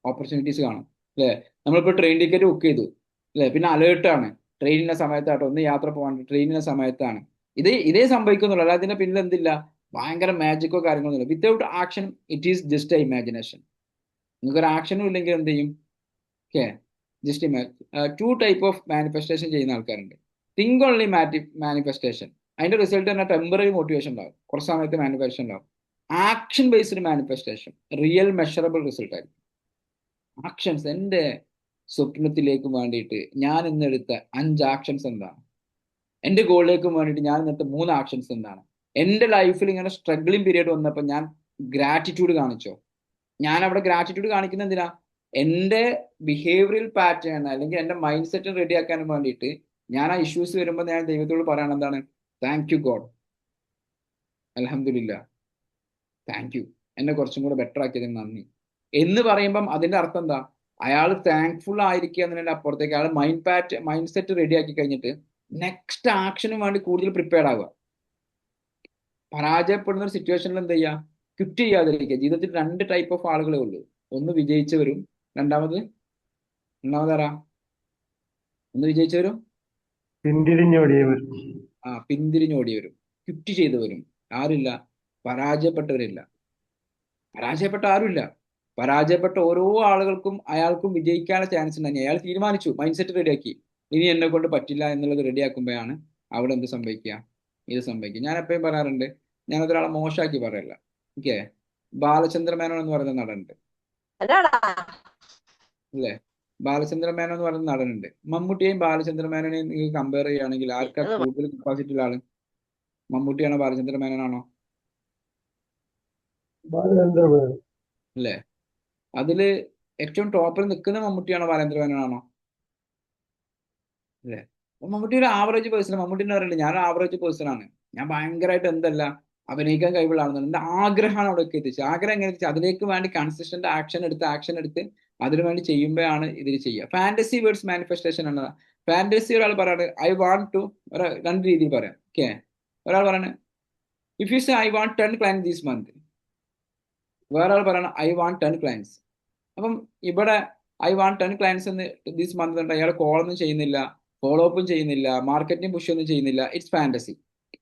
ഓപ്പർച്യൂണിറ്റീസ് കാണും അല്ലേ? നമ്മളിപ്പോൾ ട്രെയിൻ ടിക്കറ്റ് ബുക്ക് ചെയ്തു അല്ലേ, പിന്നെ അലേർട്ടാണ് ട്രെയിനിന്റെ സമയത്താട്ടോ, ഒന്ന് യാത്ര പോകാൻ ട്രെയിനിന്റെ സമയത്താണ്. ഇതേ സംഭവിക്കുന്നുള്ളൂ, അല്ലാതെ ഇതിന്റെ പിന്നിൽ എന്തില്ല, ഭയങ്കര മാജിക്കോ കാര്യങ്ങളൊന്നുമില്ല. Without action it is just a imagination. നിങ്ങൾക്കൊരു ആക്ഷനും ഇല്ലെങ്കിൽ എന്ത് ചെയ്യും? Okay, just two type of manifestation ചെയ്യുന്ന ആൾക്കാരുണ്ട്. തിങ്ക് ഓൺലി മാനിഫെസ്റ്റേഷൻ, അതിന്റെ റിസൾട്ട് തന്നെ ടെമ്പററി മോട്ടിവേഷൻ ഉണ്ടാവും, കുറച്ച് സമയത്ത് മാനിഫെസ്റ്റേഷൻ ഉണ്ടാവും. Action based manifestation real measurable result ആയിരിക്കും. ആക്ഷൻസ്, എൻ്റെ സ്വപ്നത്തിലേക്ക് വേണ്ടിയിട്ട് ഞാൻ ഇന്നെടുത്ത 5 ആക്ഷൻസ് എന്താണ്, എൻ്റെ ഗോളിലേക്ക് വേണ്ടിയിട്ട് ഞാൻ ഇന്നത്തെ 3 ആക്ഷൻസ് എന്താണ്, എൻ്റെ ലൈഫിൽ ഇങ്ങനെ സ്ട്രഗ്ലിംഗ് പീരീഡ് വന്നപ്പോൾ ഞാൻ ഗ്രാറ്റിറ്റ്യൂഡ് കാണിച്ചോ. ഞാൻ അവിടെ ഗ്രാറ്റിറ്റ്യൂഡ് കാണിക്കുന്ന എന്തിനാ, എൻ്റെ ബിഹേവിയറൽ പാറ്റേൺ അല്ലെങ്കിൽ എൻ്റെ മൈൻഡ് സെറ്റ് റെഡിയാക്കാൻ വേണ്ടിയിട്ട് ഞാൻ ആ ഇഷ്യൂസ് വരുമ്പോൾ ഞാൻ ദൈവത്തോട് പറയണം എന്താണ്, താങ്ക് യു ഗോഡ്, അൽഹംദുലില്ലാ, താങ്ക് യു, എന്നെ കുറച്ചും കൂടെ ബെറ്റർ ആക്കിയതിന് നന്ദി എന്ന് പറയുമ്പം അതിന്റെ അർത്ഥം എന്താ, അയാൾ താങ്ക്ഫുൾ ആയിരിക്കുക എന്നതിന്റെ അപ്പുറത്തേക്ക് അയാൾ മൈൻഡ് സെറ്റ് റെഡി ആക്കി കഴിഞ്ഞിട്ട് നെക്സ്റ്റ് ആക്ഷന് വേണ്ടി കൂടുതൽ പ്രിപ്പയർഡ് ആവുക. പരാജയപ്പെടുന്ന ഒരു സിറ്റുവേഷനിൽ എന്ത് ചെയ്യുക, ക്വിറ്റ് ചെയ്യാതിരിക്കുക. ജീവിതത്തിൽ 2 ടൈപ്പ് ഓഫ് ആളുകളേ ഉള്ളൂ, ഒന്ന് വിജയിച്ചവരും രണ്ടാമതാരാ, ഒന്ന് വിജയിച്ചവരും പിന്തിരിഞ്ഞോടിയവരും. ക്വിറ്റ് ചെയ്തവരും ആരില്ല, പരാജയപ്പെട്ടവരില്ല. പരാജയപ്പെട്ട ആരുമില്ല. പരാജയപ്പെട്ട ഓരോ ആളുകൾക്കും അയാൾക്കും വിജയിക്കാനുള്ള ചാൻസ് ഉണ്ടായി. അയാൾ തീരുമാനിച്ചു, മൈൻഡ് സെറ്റ് റെഡിയാക്കി, ഇനി എന്നെ കൊണ്ട് പറ്റില്ല എന്നുള്ളത് റെഡിയാക്കുമ്പോഴാണ് അവിടെ എന്ത് സംഭവിക്കുക, ഇത് സംഭവിക്കുക. ഞാൻ എപ്പോഴും പറയാറുണ്ട്, ഞാനതൊരാളെ മോശമാക്കി പറയല്ല. ഓക്കെ, ബാലചന്ദ്ര മേനോൻ എന്ന് പറയുന്ന നടനുണ്ട് അല്ലേ, ബാലചന്ദ്ര മേനോൻ എന്ന് പറയുന്ന നടനുണ്ട്. മമ്മൂട്ടിയെയും ബാലചന്ദ്ര മേനോനെയും നിങ്ങൾ കമ്പയർ ചെയ്യുകയാണെങ്കിൽ ആർക്കാ കൂടുതൽ കപ്പാസിറ്റി ഉള്ള ആള്, മമ്മൂട്ടിയാണോ ബാലചന്ദ്ര മേനോനാണോ? അല്ലേ, അതില് ഏറ്റവും ടോപ്പിൽ നിൽക്കുന്ന മമ്മൂട്ടിയാണോ ബാലചന്ദ്ര മേനോനാണോ? അല്ലേ, മമ്മൂട്ടി ഒരു ആവറേജ് പേഴ്സൺ. മമ്മൂട്ടിനെ അറിയില്ല, ഞാൻ ആവറേജ് പേഴ്സൺ ആണ്. ഞാൻ ഭയങ്കരമായിട്ട് എന്തല്ല അഭിനയിക്കാൻ കഴിവുള്ള ആണെന്നുണ്ട്. എൻ്റെ ആഗ്രഹമാണ് അവിടെ എത്തിച്ചത്. ആഗ്രഹം എങ്ങനെ വെച്ചാൽ അതിലേക്ക് വേണ്ടി കൺസിസ്റ്റന്റ് ആക്ഷൻ എടുത്ത് അതിനു വേണ്ടി ചെയ്യുമ്പോഴാണ് ഇതിൽ ചെയ്യുക. ഫാന്റസി വേർഡ്സ് മാനിഫെസ്റ്റേഷൻ എന്നതാണ്. ഫാന്റസി ഒരാൾ പറയാണ് ഐ വാണ്ട് ടു, 2 രീതിയിൽ പറയാം. ഓക്കെ, ഒരാൾ പറയാണ് if you say I want 10 clients this month, വേറെ ആൾ പറയണം ഐ വാണ്ട് 10 ക്ലയൻസ്. അപ്പം ഇവിടെ ഐ വാണ്ട് 10 ക്ലയൻസ് എന്ന് ദിസ് മന്ത് ഉണ്ട്, അയാൾ കോളൊന്നും ചെയ്യുന്നില്ല, ഫോളോ അപ്പും ചെയ്യുന്നില്ല, മാർക്കറ്റിംഗ് പുഷ് ഒന്നും ചെയ്യുന്നില്ല, ഇറ്റ്സ് ഫാന്റസി.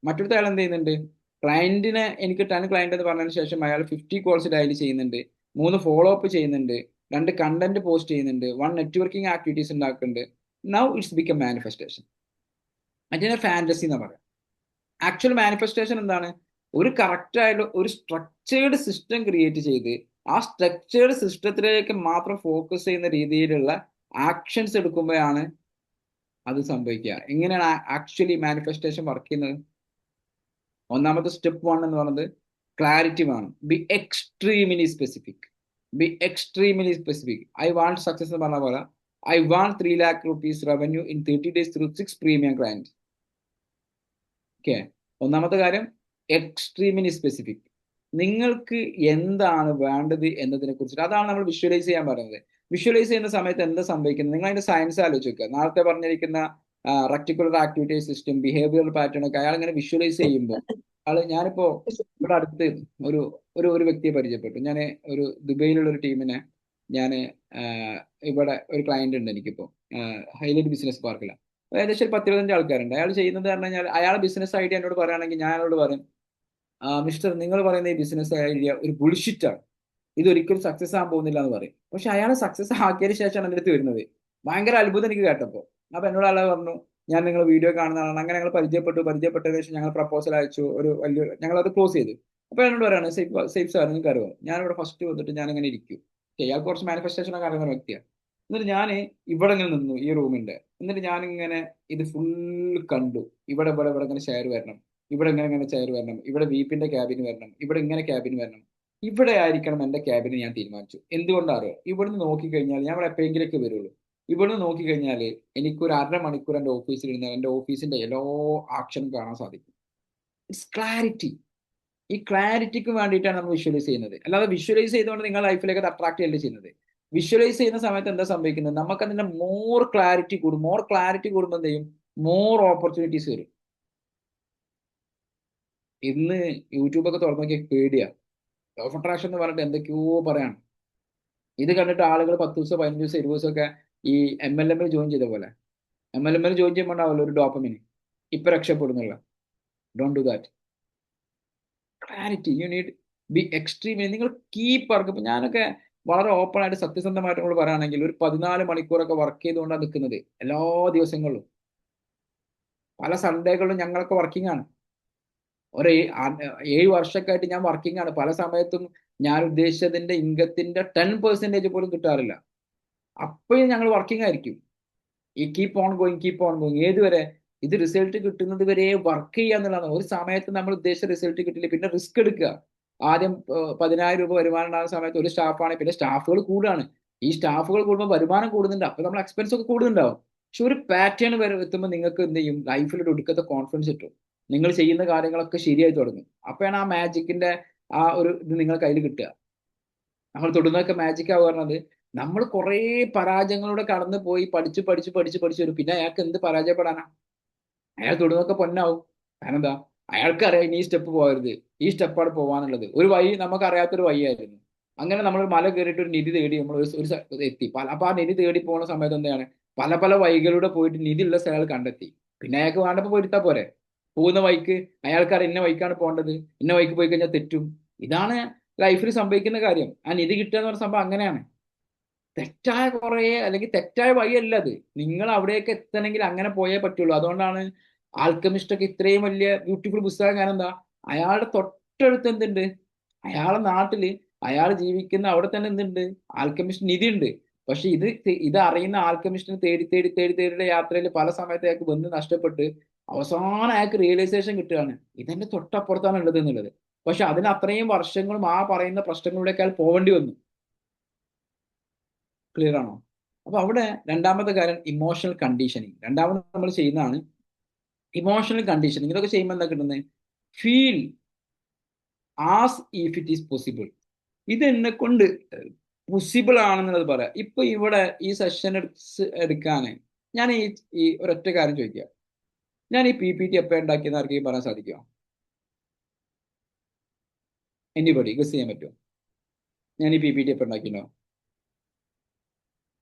മറ്റൊരു അയാൾ എന്ത് ചെയ്യുന്നുണ്ട്, ക്ലയന്റിനെ എനിക്ക് 10 ക്ലയന്റ് എന്ന് പറഞ്ഞതിന് ശേഷം അയാൾ 50 കോൾസ് ഡയലി ചെയ്യുന്നുണ്ട്, 3 ഫോളോ അപ്പ് ചെയ്യുന്നുണ്ട്, 2 കണ്ടന്റ് പോസ്റ്റ് ചെയ്യുന്നുണ്ട്, 1 നെറ്റ്വർക്കിംഗ് ആക്ടിവിറ്റീസ് ഉണ്ടാക്കുന്നുണ്ട്. Now it's become manifestation. അതിനെ ഫാന്റസി എന്ന് പറയാം. ആക്ച്വൽ മാനിഫെസ്റ്റേഷൻ എന്താണ്, ഒരു കറക്റ്റ് ആയിട്ടുള്ള ഒരു സ്ട്രക്ചേർഡ് സിസ്റ്റം ക്രിയേറ്റ് ചെയ്ത് ആ സ്ട്രക്ചേർഡ് സിസ്റ്റത്തിലേക്ക് മാത്രം ഫോക്കസ് ചെയ്യുന്ന രീതിയിലുള്ള ആക്ഷൻസ് എടുക്കുമ്പോഴാണ് അത് സംഭവിക്കുക. എങ്ങനെയാണ് ആക്ച്വലി മാനിഫെസ്റ്റേഷൻ വർക്ക് ചെയ്യുന്നത്? ഒന്നാമത്തെ സ്റ്റെപ്പ് 1 എന്ന് പറയുന്നത് ക്ലാരിറ്റി വേണം. Be extremely specific. I want success എന്ന് പറഞ്ഞ പോലെ I want 3 lakh rupees revenue in 30 days through 6 premium clients. Okay, ഒന്നാമത്തെ കാര്യം എക്സ്ട്രീംലി സ്പെസിഫിക്. നിങ്ങൾക്ക് എന്താണ് വേണ്ടത് എന്നതിനെ കുറിച്ചിട്ട്, അതാണ് നമ്മൾ വിഷ്വലൈസ് ചെയ്യാൻ പറയുന്നത്. വിഷ്വലൈസ് ചെയ്യുന്ന സമയത്ത് എന്താ സംഭവിക്കുന്നത്, നിങ്ങൾ അതിന്റെ സയൻസ് ആലോചിച്ച് നോക്കുക. നേരത്തെ പറഞ്ഞിരിക്കുന്ന reticular activity system, behavioural pattern ഒക്കെ അയാൾ ഇങ്ങനെ വിഷ്വലൈസ് ചെയ്യുമ്പോൾ ഞാനിപ്പോ ഇവിടെ അടുത്ത് ഒരു വ്യക്തിയെ പരിചയപ്പെട്ടു. ഞാൻ ഒരു ദുബൈയിലുള്ള ഒരു ടീമിനെ ഞാൻ ഇവിടെ ഒരു ക്ലയന്റ് ഉണ്ട് എനിക്കിപ്പോ ഹൈലൈറ്റ് ബിസിനസ് പാർക്കിലാണ്. ഏകദേശം 10-15 ആൾക്കാരുണ്ട്. അയാൾ ചെയ്യുന്നത് പറഞ്ഞു കഴിഞ്ഞാൽ അയാളെ ബിസിനസ് ഐഡിയ എന്നോട് പറയുകയാണെങ്കിൽ ഞാൻ അയാളോട് പറയും, മിസ്റ്റർ നിങ്ങൾ പറയുന്ന ഈ ബിസിനസ് ഐഡിയ ഒരു ബുൾഷിറ്റാണ്, ഇതൊരിക്കലും സക്സസ് ആകാൻ പോകുന്നില്ല എന്ന് പറയും. പക്ഷെ അയാൾ സക്സസ് ആക്കിയതിന് ശേഷമാണ് എൻ്റെ അടുത്ത് വരുന്നത്. ഭയങ്കര അത്ഭുതം എനിക്ക് കേട്ടപ്പോൾ. അപ്പൊ എന്നോട് ആളെ പറഞ്ഞു, ഞാൻ നിങ്ങൾ വീഡിയോ കാണുന്നതാണ്. അങ്ങനെ ഞങ്ങൾ പരിചയപ്പെട്ടതിന് ശേഷം ഞങ്ങൾ പ്രപ്പോസൽ അയച്ചു, ഞങ്ങൾ അത് ക്ലോസ് ചെയ്തു. അപ്പൊ എന്നോട് പറയാണ് സേഫ് സാർ നിങ്ങൾക്ക് അറിയാം, ഞാനിവിടെ ഫസ്റ്റ് വന്നിട്ട് ഞാൻ ഇങ്ങനെ ഇരിക്കും. അയാൾക്ക് കുറച്ച് മാനിഫെസ്റ്റേഷൻ ഒക്കെ അറിയുന്ന വ്യക്തിയാണ്. എന്നിട്ട് ഞാൻ ഇവിടെ ഇങ്ങനെ നിന്നു ഈ റൂമിന്റെ. എന്നിട്ട് ഞാനിങ്ങനെ ഇത് ഫുൾ കണ്ടു. ഇവിടെ ഇങ്ങനെ ചെയർ വരണം, ഇവിടെ ഇങ്ങനെ ചെയർ വരണം, ഇവിടെ വീപ്പിന്റെ ക്യാബിന് വരണം, ഇവിടെ ഇങ്ങനെ ക്യാബിന് വരണം, ഇവിടെ ആയിരിക്കണം എന്റെ ക്യാബിന് ഞാൻ തീരുമാനിച്ചു. എന്തുകൊണ്ടാണ്? ഇവിടുന്ന് നോക്കിക്കഴിഞ്ഞാൽ ഞാൻ ഇവിടെ എപ്പോഴെങ്കിലൊക്കെ വരുള്ളൂ. ഇവിടുന്ന് നോക്കിക്കഴിഞ്ഞാൽ എനിക്കൊരു 1/2 മണിക്കൂർ എൻ്റെ ഓഫീസിൽ ഇരുന്നാൽ എൻ്റെ ഓഫീസിന്റെ എല്ലാ ആക്ഷനും കാണാൻ സാധിക്കും. It's clarity. ഈ ക്ലാരിറ്റിക്ക് വേണ്ടിയിട്ടാണ് നമ്മൾ വിഷ്വലൈസ് ചെയ്യുന്നത്. അല്ലാതെ വിഷ്വലൈസ് ചെയ്തുകൊണ്ട് നിങ്ങളുടെ ലൈഫിലേക്ക് അത് അട്രാക്ട് ചെയ്യല്ലേ ചെയ്യുന്നത്. വിഷ്വലൈസ് ചെയ്യുന്ന സമയത്ത് എന്താ സംഭവിക്കുന്നത്, നമുക്ക് അതിന്റെ മോർ ക്ലാരിറ്റി കൂടുമ്പോൾ എന്ത് ചെയ്യും, മോർ ഓപ്പർച്യൂണിറ്റീസ് വരും. ഇന്ന് യൂട്യൂബൊക്കെ തുറന്നു നോക്കിയാൽ പേടിയാ. ലോ ഓഫ് അട്രാക്ഷൻ എന്ന് പറഞ്ഞിട്ട് എന്തൊക്കെയോ പറയാണ്. ഇത് കണ്ടിട്ട് ആളുകൾ 10 ദിവസം 15 ദിവസം 20 ദിവസമൊക്കെ ഈ MLM ജോയിൻ ചെയ്ത പോലെ MLM ജോയിൻ ചെയ്യുമ്പോൾ ഉണ്ടാവുമല്ലോ ഒരു ഡോപ്പമിന്, ഇപ്പൊ രക്ഷപ്പെടുന്നുള്ള. Don't do that. Clarity, you need be extreme. നിങ്ങൾ കീപ്പ് വർക്ക്. ഇപ്പൊ ഞാനൊക്കെ വളരെ ഓപ്പൺ ആയിട്ട് സത്യസന്ധമായിട്ട് നമ്മൾ പറയുകയാണെങ്കിൽ ഒരു 14 മണിക്കൂറൊക്കെ വർക്ക് ചെയ്തുകൊണ്ടാണ് നിൽക്കുന്നത് എല്ലാ ദിവസങ്ങളിലും. പല സൺഡേകളിലും ഞങ്ങളൊക്കെ വർക്കിംഗ് ആണ്. ഒരു 7 വർഷമൊക്കെയായിട്ട് ഞാൻ വർക്കിംഗ് ആണ്. പല സമയത്തും ഞാൻ ഉദ്ദേശിച്ചതിന്റെ ഇൻകത്തിന്റെ 10% പോലും കിട്ടാറില്ല. അപ്പോഴും ഞങ്ങൾ വർക്കിംഗ് ആയിരിക്കും. ഈ കീപ്പ് ഓൺ ഗോയിങ് ഏതുവരെ? ഇത് റിസൾട്ട് കിട്ടുന്നത് വരെ വർക്ക് ചെയ്യുക എന്നുള്ളതാണ്. ഒരു സമയത്ത് നമ്മൾ ഉദ്ദേശിച്ച റിസൾട്ട് കിട്ടില്ല, പിന്നെ റിസ്ക് എടുക്കുക. ആദ്യം 10,000 രൂപ വരുമാനം ഉണ്ടാകുന്ന സമയത്ത് ഒരു സ്റ്റാഫാണ്, പിന്നെ സ്റ്റാഫുകൾ കൂടുകയാണ്. ഈ സ്റ്റാഫുകൾ കൂടുമ്പോൾ വരുമാനം കൂടുന്നുണ്ട്, അപ്പൊ നമ്മൾ എക്സ്പെൻസ് ഒക്കെ കൂടുന്നുണ്ടാവും. പക്ഷെ ഒരു പാറ്റേൺ വരെ എത്തുമ്പോൾ നിങ്ങൾക്ക് എന്ത് ചെയ്യും? ലൈഫിൽ ഒരു ഒടുക്കത്തെ കോൺഫിഡൻസ് കിട്ടും. നിങ്ങൾ ചെയ്യുന്ന കാര്യങ്ങളൊക്കെ ശരിയായി തുടങ്ങും. അപ്പോഴാണ് ആ മാജിക്കിന്റെ ആ ഒരു ഇത് നിങ്ങൾ കയ്യിൽ കിട്ടുക. നമ്മൾ തൊടുന്നതൊക്കെ മാജിക് ആവുക പറഞ്ഞത്, നമ്മൾ കുറേ പരാജയങ്ങളിലൂടെ കടന്നു പോയി പഠിച്ച് വരും. പിന്നെ അയാൾക്ക് എന്ത് പരാജയപ്പെടാനാ? അയാൾ തൊടുന്നതൊക്കെ പൊന്നാവും. കാരണം എന്താ? അയാൾക്കറിയാം ഇനി ഈ സ്റ്റെപ്പ് പോകരുത്, ഈ സ്റ്റെപ്പാണ് പോകാനുള്ളത്. ഒരു വഴി നമുക്ക് അറിയാത്തൊരു വഴിയായിരുന്നു. അങ്ങനെ നമ്മൾ മല കയറിയിട്ട് ഒരു നിധി തേടി നമ്മൾ ഒരു എത്തി. അപ്പൊ ആ നിധി തേടി പോകുന്ന സമയത്ത് എന്താണ്? പല വഴികളിലൂടെ പോയിട്ട് നിധിയുള്ള സ്ഥലങ്ങൾ കണ്ടെത്തി. പിന്നെ അയാൾക്ക് വേണ്ടപ്പോൾ പോയിട്ടാ പോരെ. പോകുന്ന വഴിക്ക് അയാൾക്കറിയാം ഇന്ന വഴിക്കാണ് പോകേണ്ടത്, ഇന്ന വഴിക്ക് പോയി കഴിഞ്ഞാൽ തെറ്റും. ഇതാണ് ലൈഫിൽ സംഭവിക്കുന്ന കാര്യം. ആ നിധി കിട്ടുക എന്ന് പറഞ്ഞ സംഭവം അങ്ങനെയാണ്. തെറ്റായ കുറേ അല്ലെങ്കിൽ തെറ്റായ വഴിയല്ല അത്. നിങ്ങൾ അവിടേക്ക് എത്തണമെങ്കിൽ അങ്ങനെ പോയേ പറ്റുള്ളൂ. അതുകൊണ്ടാണ് ആൽക്കമിസ്റ്റൊക്കെ ഇത്രയും വലിയ ബ്യൂട്ടിഫുൾ പുസ്തകം. കാരണം എന്താ? അയാളുടെ തൊട്ടടുത്ത് എന്തുണ്ട്? അയാളുടെ നാട്ടില് അയാൾ ജീവിക്കുന്ന അവിടെ തന്നെ എന്തുണ്ട്? ആൽക്കമിസ്റ്റ് നിധി ഉണ്ട്. പക്ഷെ ഇത് അറിയുന്ന ആൽക്കമിസ്റ്റിന് തേടിയുടെ യാത്രയിൽ പല സമയത്ത് അയാൾക്ക് ബന്ധം നഷ്ടപ്പെട്ട് അവസാനം അയാൾക്ക് റിയലൈസേഷൻ കിട്ടുകയാണ്, ഇതെന്റെ തൊട്ടപ്പുറത്താണ് ഉള്ളത് എന്നുള്ളത്. പക്ഷെ അതിന് അത്രയും വർഷങ്ങളും ആ പറയുന്ന പ്രശ്നങ്ങളിലേക്ക് അയാൾ പോകേണ്ടി വന്നു. ക്ലിയർ ആണോ? അപ്പൊ അവിടെ രണ്ടാമത്തെ കാര്യം ഇമോഷണൽ കണ്ടീഷനിങ്. രണ്ടാമത് നമ്മൾ ചെയ്യുന്നതാണ് ഇമോഷണൽ കണ്ടീഷനിങ്. ഇതൊക്കെ ചെയ്യുമ്പോൾ എന്താ കിട്ടുന്നത്? Feel as if it is possible. ഇത് എന്നെ കൊണ്ട് പോസിബിൾ ആണെന്നുള്ളത് പറയാം. ഇപ്പൊ ഇവിടെ ഈ സെഷൻ എടുക്കാന് ഞാൻ ഈ ഒരൊറ്റ കാര്യം ചോദിക്കുക, ഞാൻ ഈ PPT എപ്പോൾ ഉണ്ടാക്കിയെന്ന് ആർക്കെങ്കിലും പറയാൻ സാധിക്കുമോ? എനിബഡി ഗസ് ചെയ്യാൻ പറ്റുമോ? ഞാൻ ഈ PPT എപ്പോൾ ഉണ്ടാക്കിയോ?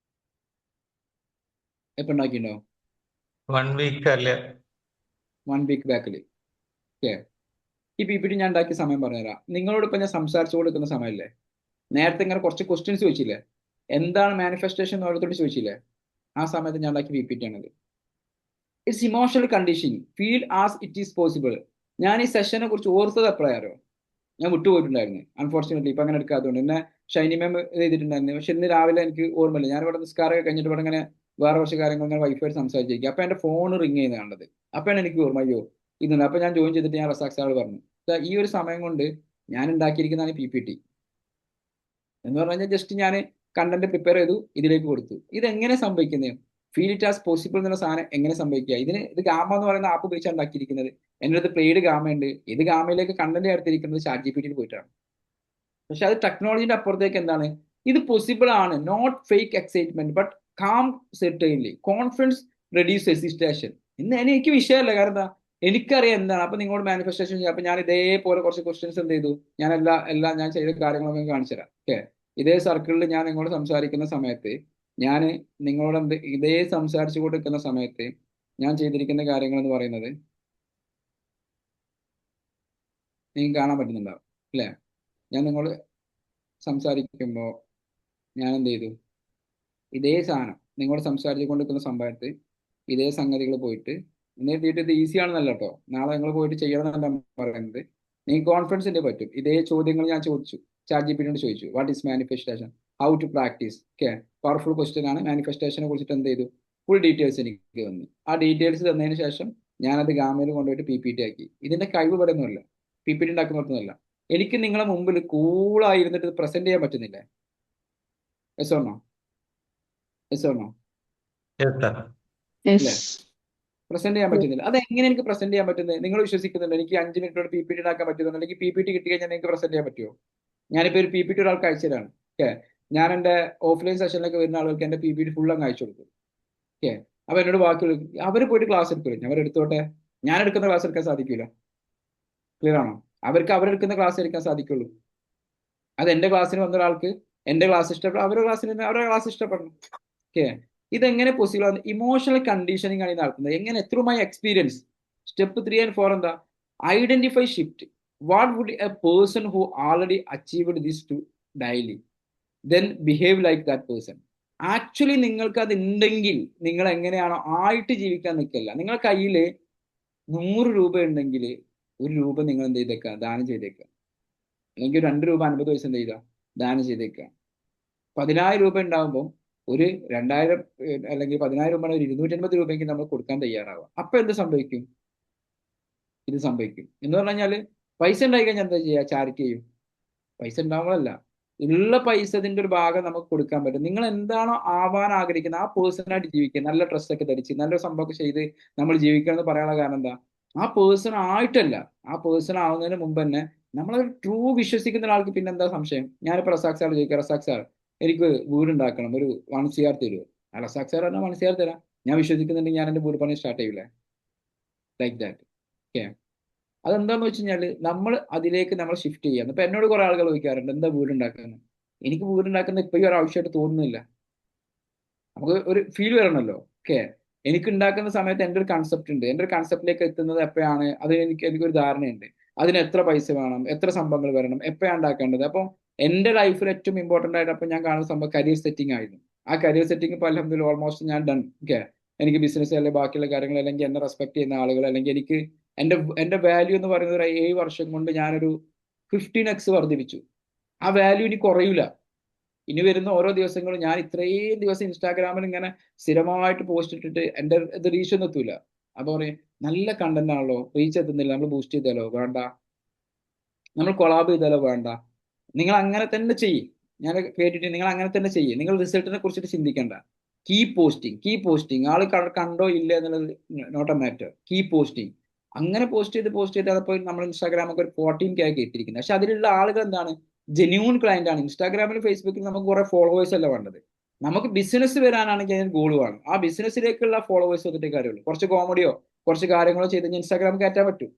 എപ്പോൾ ഉണ്ടാക്കിയോ? 1 വീക്ക് അല്ലേ? 1 വീക്ക് ബാക്കിൽ. ഓക്കെ, ഈ PPT ഞാൻ ഉണ്ടാക്കിയ സമയം പറഞ്ഞുതരാം. നിങ്ങളോടൊപ്പം ഞാൻ സംസാരിച്ചു കൊടുക്കുന്ന സമയമല്ലേ, നേരത്തെ ഇങ്ങനെ കുറച്ച് ക്വസ്റ്റ്യൻസ് ചോദിച്ചില്ലേ, എന്താണ് മാനിഫെസ്റ്റേഷൻ ഓരോരുത്തോട് ചോദിച്ചില്ലേ, ആ സമയത്ത് ഞാൻ ഉണ്ടാക്കിയ PPT ആണത്. It's emotional conditioning. Feel as it is possible. ഞാൻ ഈ സെഷനെ കുറിച്ച് ഓർത്തത് എപ്പോഴാരോ ഞാൻ വിട്ടുപോയിട്ടുണ്ടായിരുന്നു. അൺഫോർച്ചുനേറ്റ്ലി ഇപ്പൊ അങ്ങനെ എടുക്കാത്തതുകൊണ്ട് എന്നെ ഷൈനി മാം ചെയ്തിട്ടുണ്ടായിരുന്നു. പക്ഷെ ഇന്ന് രാവിലെ എനിക്ക് ഓർമ്മയില്ല. ഞാൻ ഇവിടെ നിസ്കാരമൊക്കെ കഴിഞ്ഞിട്ട് ഇവിടെ ഇങ്ങനെ വേറെ കുറച്ച് കാര്യങ്ങൾ ഇങ്ങനെ വൈഫായിട്ട് സംസാരിച്ചിരിക്കും. അപ്പൊ എന്റെ ഫോൺ റിങ് ചെയ്യുന്നത് കണ്ടത്. അപ്പോഴാണ് എനിക്ക് ഓർമ്മ, അയ്യോ ഇതുണ്ട്. അപ്പൊ ഞാൻ ജോയിൻ ചെയ്തിട്ട് ഞാൻ റസാഖ് സാറ് പറഞ്ഞു, ഈ ഒരു സമയം കൊണ്ട് ഞാൻ ഉണ്ടാക്കിയിരിക്കുന്നതാണ് PPT എന്ന് പറഞ്ഞു കഴിഞ്ഞാൽ ജസ്റ്റ് ഞാൻ കണ്ടന്റ് പ്രിപ്പയർ ചെയ്തു, ഇതിലേക്ക് കൊടുത്തു. ഇതെങ്ങനെ സംഭവിക്കുന്നത്? ഫീൽ ഇറ്റ് ആസ് പോസിബിൾ എന്നുള്ള സാധനം എങ്ങനെ സംഭവിക്കുക? ഇത് ഗാമ എന്ന് പറയുന്ന ആപ്പ് ഉപയോഗിച്ചാണ് ഉണ്ടാക്കിയിരിക്കുന്നത്. എൻ്റെ അടുത്ത് പെയ്ഡ് ഗാമ ഉണ്ട്. ഇത് ഗാമയിലേക്ക് കണ്ടന്റ് ചേർത്തിരിക്കുന്നത് ChatGPT പോയിട്ടാണ്. പക്ഷെ അത് ടെക്നോളജിന്റെ അപ്പുറത്തേക്ക് എന്താണ്? ഇത് പോസിബിൾ ആണ്. Not fake excitement but calm certainly confidence reduce hesitation. ഇന്ന് എനിക്ക് വിഷയമല്ല. കാരണം എന്താ? എനിക്കറിയാം എന്താണ്. അപ്പൊ നിങ്ങളോട് മാനിഫെസ്റ്റേഷൻ ചെയ്യാം. അപ്പൊ ഞാൻ ഇതേപോലെ കുറച്ച് ക്വസ്റ്റ്യൻസ് എന്ത് ചെയ്തു, ഞാൻ എല്ലാം ഞാൻ ചെയ്ത കാര്യങ്ങളൊക്കെ കാണിച്ചു തരാം. ഓക്കെ, ഇതേ സർക്കിളിൽ ഞാൻ നിങ്ങളോട് സംസാരിക്കുന്ന സമയത്ത്, ഞാൻ നിങ്ങളോട് ഇതേ സംസാരിച്ചു കൊടുക്കുന്ന സമയത്ത് ഞാൻ ചെയ്തിരിക്കുന്ന കാര്യങ്ങൾ എന്ന് പറയുന്നത് നിങ്ങൾക്ക് കാണാൻ പറ്റുന്നുണ്ടാവും അല്ലേ? ഞാൻ നിങ്ങളോട് സംസാരിക്കുമ്പോൾ ഞാൻ എന്ത് ചെയ്തു, ഇതേ സാധനം നിങ്ങളോട് സംസാരിച്ചു കൊണ്ടിരിക്കുന്ന സമയത്ത് ഇതേ സംഗതികൾ പോയിട്ട് എന്നിട്ട് ഇത് ഈസി ആണെന്നല്ല കേട്ടോ, നാളെ നിങ്ങൾ പോയിട്ട് ചെയ്യണം എന്നാണ് പറയുന്നത്. നിങ്ങൾക്ക് കോൺഫിഡൻസിന്റെ പറ്റും. ഇതേ ചോദ്യങ്ങൾ ഞാൻ ചോദിച്ചു, ChatGPT ചോദിച്ചു, what is manifestation, how to practise. Okay, powerful question ആണ്. മാനിഫെസ്റ്റേഷനെ കുറിച്ചിട്ട് എന്ത് ചെയ്തു, ഫുൾ ഡീറ്റെയിൽസ് എനിക്ക് വന്നു. ആ ഡീറ്റെയിൽസ് തന്നതിന് ശേഷം ഞാനത് ഗാമയിൽ കൊണ്ടുപോയിട്ട് PPT ആക്കി. ഇതിന്റെ കഴിവ് പെടുന്നില്ല, PPT ഉണ്ടാക്കുന്നൊന്നുമല്ല. എനിക്ക് നിങ്ങളെ മുമ്പിൽ കൂളായിരുന്നിട്ട് പ്രസന്റ് ചെയ്യാൻ പറ്റുന്നില്ലേ? Yes or no? Yes or no? അല്ലേ? പ്രസന്റ് ചെയ്യാൻ പറ്റുന്നില്ല. അത് എങ്ങനെ എനിക്ക് പ്രസന്റ് ചെയ്യാൻ പറ്റുന്നത്? നിങ്ങൾ വിശ്വസിക്കുന്നുണ്ട് എനിക്ക് 5 മിനിറ്റോട് PPT ഉണ്ടാക്കാൻ പറ്റുന്നുണ്ട്? അല്ലെങ്കിൽ PPT കിട്ടി കഴിഞ്ഞാൽ നിങ്ങൾക്ക് പ്രസന്റ് ചെയ്യാൻ പറ്റുമോ? ഞാനിപ്പോൾ ഒരു PPT ഒരാൾക്ക് അയച്ചതാണ്. ഓക്കെ, ഞാൻ എൻ്റെ ഓഫ്ലൈൻ സെഷനിലൊക്കെ വരുന്ന ആളുകൾക്ക് എൻ്റെ PPT ഫുൾ അങ്ങ് അയച്ചു കൊടുക്കും. ഓക്കെ, അപ്പൊ എന്നോട് ബാക്കി അവർ പോയിട്ട് ക്ലാസ് എടുക്കില്ല. അവരെടുത്തോട്ടെ, ഞാൻ എടുക്കുന്ന ക്ലാസ് എടുക്കാൻ സാധിക്കില്ല. ക്ലിയർ ആണോ? അവർക്ക് അവരെടുക്കുന്ന ക്ലാസ് എടുക്കാൻ സാധിക്കുള്ളൂ. അത് എൻ്റെ ക്ലാസ്സിന് വന്ന ഒരാൾക്ക് എൻ്റെ ക്ലാസ് ഇഷ്ടപ്പെടും, അവരുടെ ക്ലാസ്സിന് അവരുടെ ക്ലാസ് ഇഷ്ടപ്പെടണം. ഓക്കെ, ഇതെങ്ങനെ പോസിബിൾ ആണ്? ഇമോഷണൽ കണ്ടീഷനിങ് ആണ് ഈ നടത്തുന്നത്. എങ്ങനെ? Through my experience. Step 3 and 4 എന്താ? Identify shift. What would a person who already achieved this do daily then behave like that person. Actually നിങ്ങൾക്ക് അത് ഉണ്ടെങ്കിൽ നിങ്ങൾ എങ്ങനെയാണോ ആയിട്ട് ജീവിക്കാൻ നിൽക്കില്ല. നിങ്ങളുടെ കയ്യിൽ 100 രൂപ ഉണ്ടെങ്കിൽ 1 രൂപ നിങ്ങൾ എന്ത് ചെയ്തേക്കുക? ദാനം ചെയ്തേക്കുക. അല്ലെങ്കിൽ 2 രൂപ 50 പൈസ എന്ത് ചെയ്താൽ ദാനം ചെയ്തേക്കുക. 10,000 രൂപ ഉണ്ടാകുമ്പോൾ ഒരു 2,000 അല്ലെങ്കിൽ 10,000 രൂപ ഒരു 250 രൂപയ്ക്ക് നമ്മൾ കൊടുക്കാൻ തയ്യാറാവുക. അപ്പൊ എന്ത് സംഭവിക്കും? ഇത് സംഭവിക്കും എന്ന് പറഞ്ഞു കഴിഞ്ഞാൽ പൈസ ഉണ്ടായി കഴിഞ്ഞാൽ എന്താ ചെയ്യുക? ചാരിറ്റി ചെയ്യും. പൈസ ഉണ്ടാവുമ്പോഴല്ല, ഉള്ള പൈസത്തിന്റെ ഒരു ഭാഗം നമുക്ക് കൊടുക്കാൻ പറ്റും. നിങ്ങൾ എന്താണോ ആവാൻ ആഗ്രഹിക്കുന്നത് ആ പേഴ്സണായിട്ട് ജീവിക്കുക. നല്ല ഡ്രസ്സൊക്കെ ധരിച്ച് നല്ല സംഭവമൊക്കെ ചെയ്ത് നമ്മൾ ജീവിക്കണം എന്ന് പറയാനുള്ള കാരണം എന്താ? ആ പേഴ്സൺ ആയിട്ടല്ല, ആ പേഴ്സൺ ആവുന്നതിന് മുമ്പ് തന്നെ നമ്മളൊരു ട്രൂ വിശ്വസിക്കുന്ന ഒരാൾക്ക് പിന്നെ എന്താ സംശയം? ഞാനിപ്പോൾ റസാഖ് സാർ ചോദിക്കാം, റസാഖ് സാർ എനിക്ക് വീടുണ്ടാക്കണം, ഒരു 1 CR തരുമോ? റസാഖ് സാർ പറഞ്ഞാൽ 1 CR തരാം, ഞാൻ വിശ്വസിക്കുന്നുണ്ടെങ്കിൽ ഞാൻ എൻ്റെ വീട് പണി സ്റ്റാർട്ട് ചെയ്യൂലേ? Like that. ഓക്കെ, അതെന്താന്ന് വെച്ച് കഴിഞ്ഞാൽ നമ്മൾ അതിലേക്ക് നമ്മൾ ഷിഫ്റ്റ് ചെയ്യാം. ഇപ്പൊ എന്നോട് കുറെ ആളുകൾ ചോദിക്കാറുണ്ട് എന്താ വീടുണ്ടാക്കുന്നത്. എനിക്ക് വീടുണ്ടാക്കുന്ന ഇപ്പൊ ഈ ഒരു ആവശ്യമായിട്ട് തോന്നുന്നില്ല. നമുക്ക് ഒരു ഫീൽ വരണമല്ലോ. ഓക്കെ, എനിക്ക് ഉണ്ടാക്കുന്ന സമയത്ത് എൻ്റെ ഒരു കൺസെപ്റ്റ് ഉണ്ട്. എൻ്റെ ഒരു കൺസെപ്റ്റിലേക്ക് എത്തുന്നത് എപ്പോഴാണ്? അത് എനിക്കൊരു ധാരണയുണ്ട്. അതിന് എത്ര പൈസ വേണം, എത്ര സംഭവങ്ങൾ വരണം, എപ്പോഴാണ് ഉണ്ടാക്കേണ്ടത്. അപ്പം എൻ്റെ ലൈഫിൽ ഏറ്റവും ഇമ്പോർട്ടൻ്റ് ആയിട്ട് അപ്പം ഞാൻ കാണുന്ന സംഭവം കരിയർ സെറ്റിംഗ് ആയിരുന്നു. ആ കരിയർ സെറ്റിംഗ് ഇപ്പോൾ അൽഹംദുലില്ലാ ഓൾമോസ്റ്റ് ഞാൻ ഡൺ. ഓക്കെ, എനിക്ക് ബിസിനസ് അല്ലെങ്കിൽ ബാക്കിയുള്ള കാര്യങ്ങൾ, അല്ലെങ്കിൽ എന്നെ റെസ്പെക്ട് ചെയ്യുന്ന ആളുകൾ, അല്ലെങ്കിൽ എനിക്ക് എൻ്റെ വാല്യൂ എന്ന് പറയുന്നത് ഒരു 7 വർഷം കൊണ്ട് ഞാനൊരു 15x വർദ്ധിപ്പിച്ചു. ആ വാല്യൂ ഇനി കുറയൂല. ഇനി വരുന്ന ഓരോ ദിവസങ്ങളും ഞാൻ ഇത്രയും ദിവസം ഇൻസ്റ്റാഗ്രാമിൽ ഇങ്ങനെ സ്ഥിരമായിട്ട് പോസ്റ്റ് ഇട്ടിട്ട് എൻ്റെ ഇത് റീച്ച് ഒന്നും എത്തൂല. അപ്പൊ പറയും നല്ല കണ്ടന്റ് ആണല്ലോ, റീച്ച് എത്തുന്നില്ല, നമ്മൾ ബൂസ്റ്റ് ചെയ്താലോ? വേണ്ട. നമ്മൾ കൊളാബ് ചെയ്താലോ? വേണ്ട. നിങ്ങൾ അങ്ങനെ തന്നെ ചെയ്യും. ഞാൻ കേട്ടിട്ട് നിങ്ങൾ അങ്ങനെ തന്നെ ചെയ്യും. നിങ്ങൾ റിസൾട്ടിനെ കുറിച്ചിട്ട് ചിന്തിക്കേണ്ട. Keep posting. ആൾ കണ്ടോ ഇല്ല എന്നുള്ളത് not a matter. Keep posting. അങ്ങനെ പോസ്റ്റ് ചെയ്ത് അതപ്പോൾ നമ്മൾ ഇൻസ്റ്റാഗ്രാമൊക്കെ ഒരു 14K ആക്കി ഇട്ടിരിക്കുന്നത്. പക്ഷെ അതിലുള്ള ആളുകൾ എന്താണ്? ജെന്യൂൺ ക്ലയന്റ് ആണ്. ഇൻസ്റ്റാഗ്രാമിലും ഫേസ്ബുക്കിലും നമുക്ക് കുറെ ഫോളോവേഴ്സ് അല്ല വേണ്ടത്. നമുക്ക് ബിസിനസ് വരാനാണെങ്കിൽ അതിന് ഗോൾ വേണം. ആ ബിസിനസ്സിലേക്കുള്ള ഫോളോവേഴ്സ് വന്നിട്ടേ കാര്യമുള്ളൂ. കുറച്ച് കോമഡിയോ കുറച്ച് കാര്യങ്ങളോ ചെയ്ത് കഴിഞ്ഞാൽ ഇൻസ്റ്റാഗ്രാം കയറ്റാൻ പറ്റും.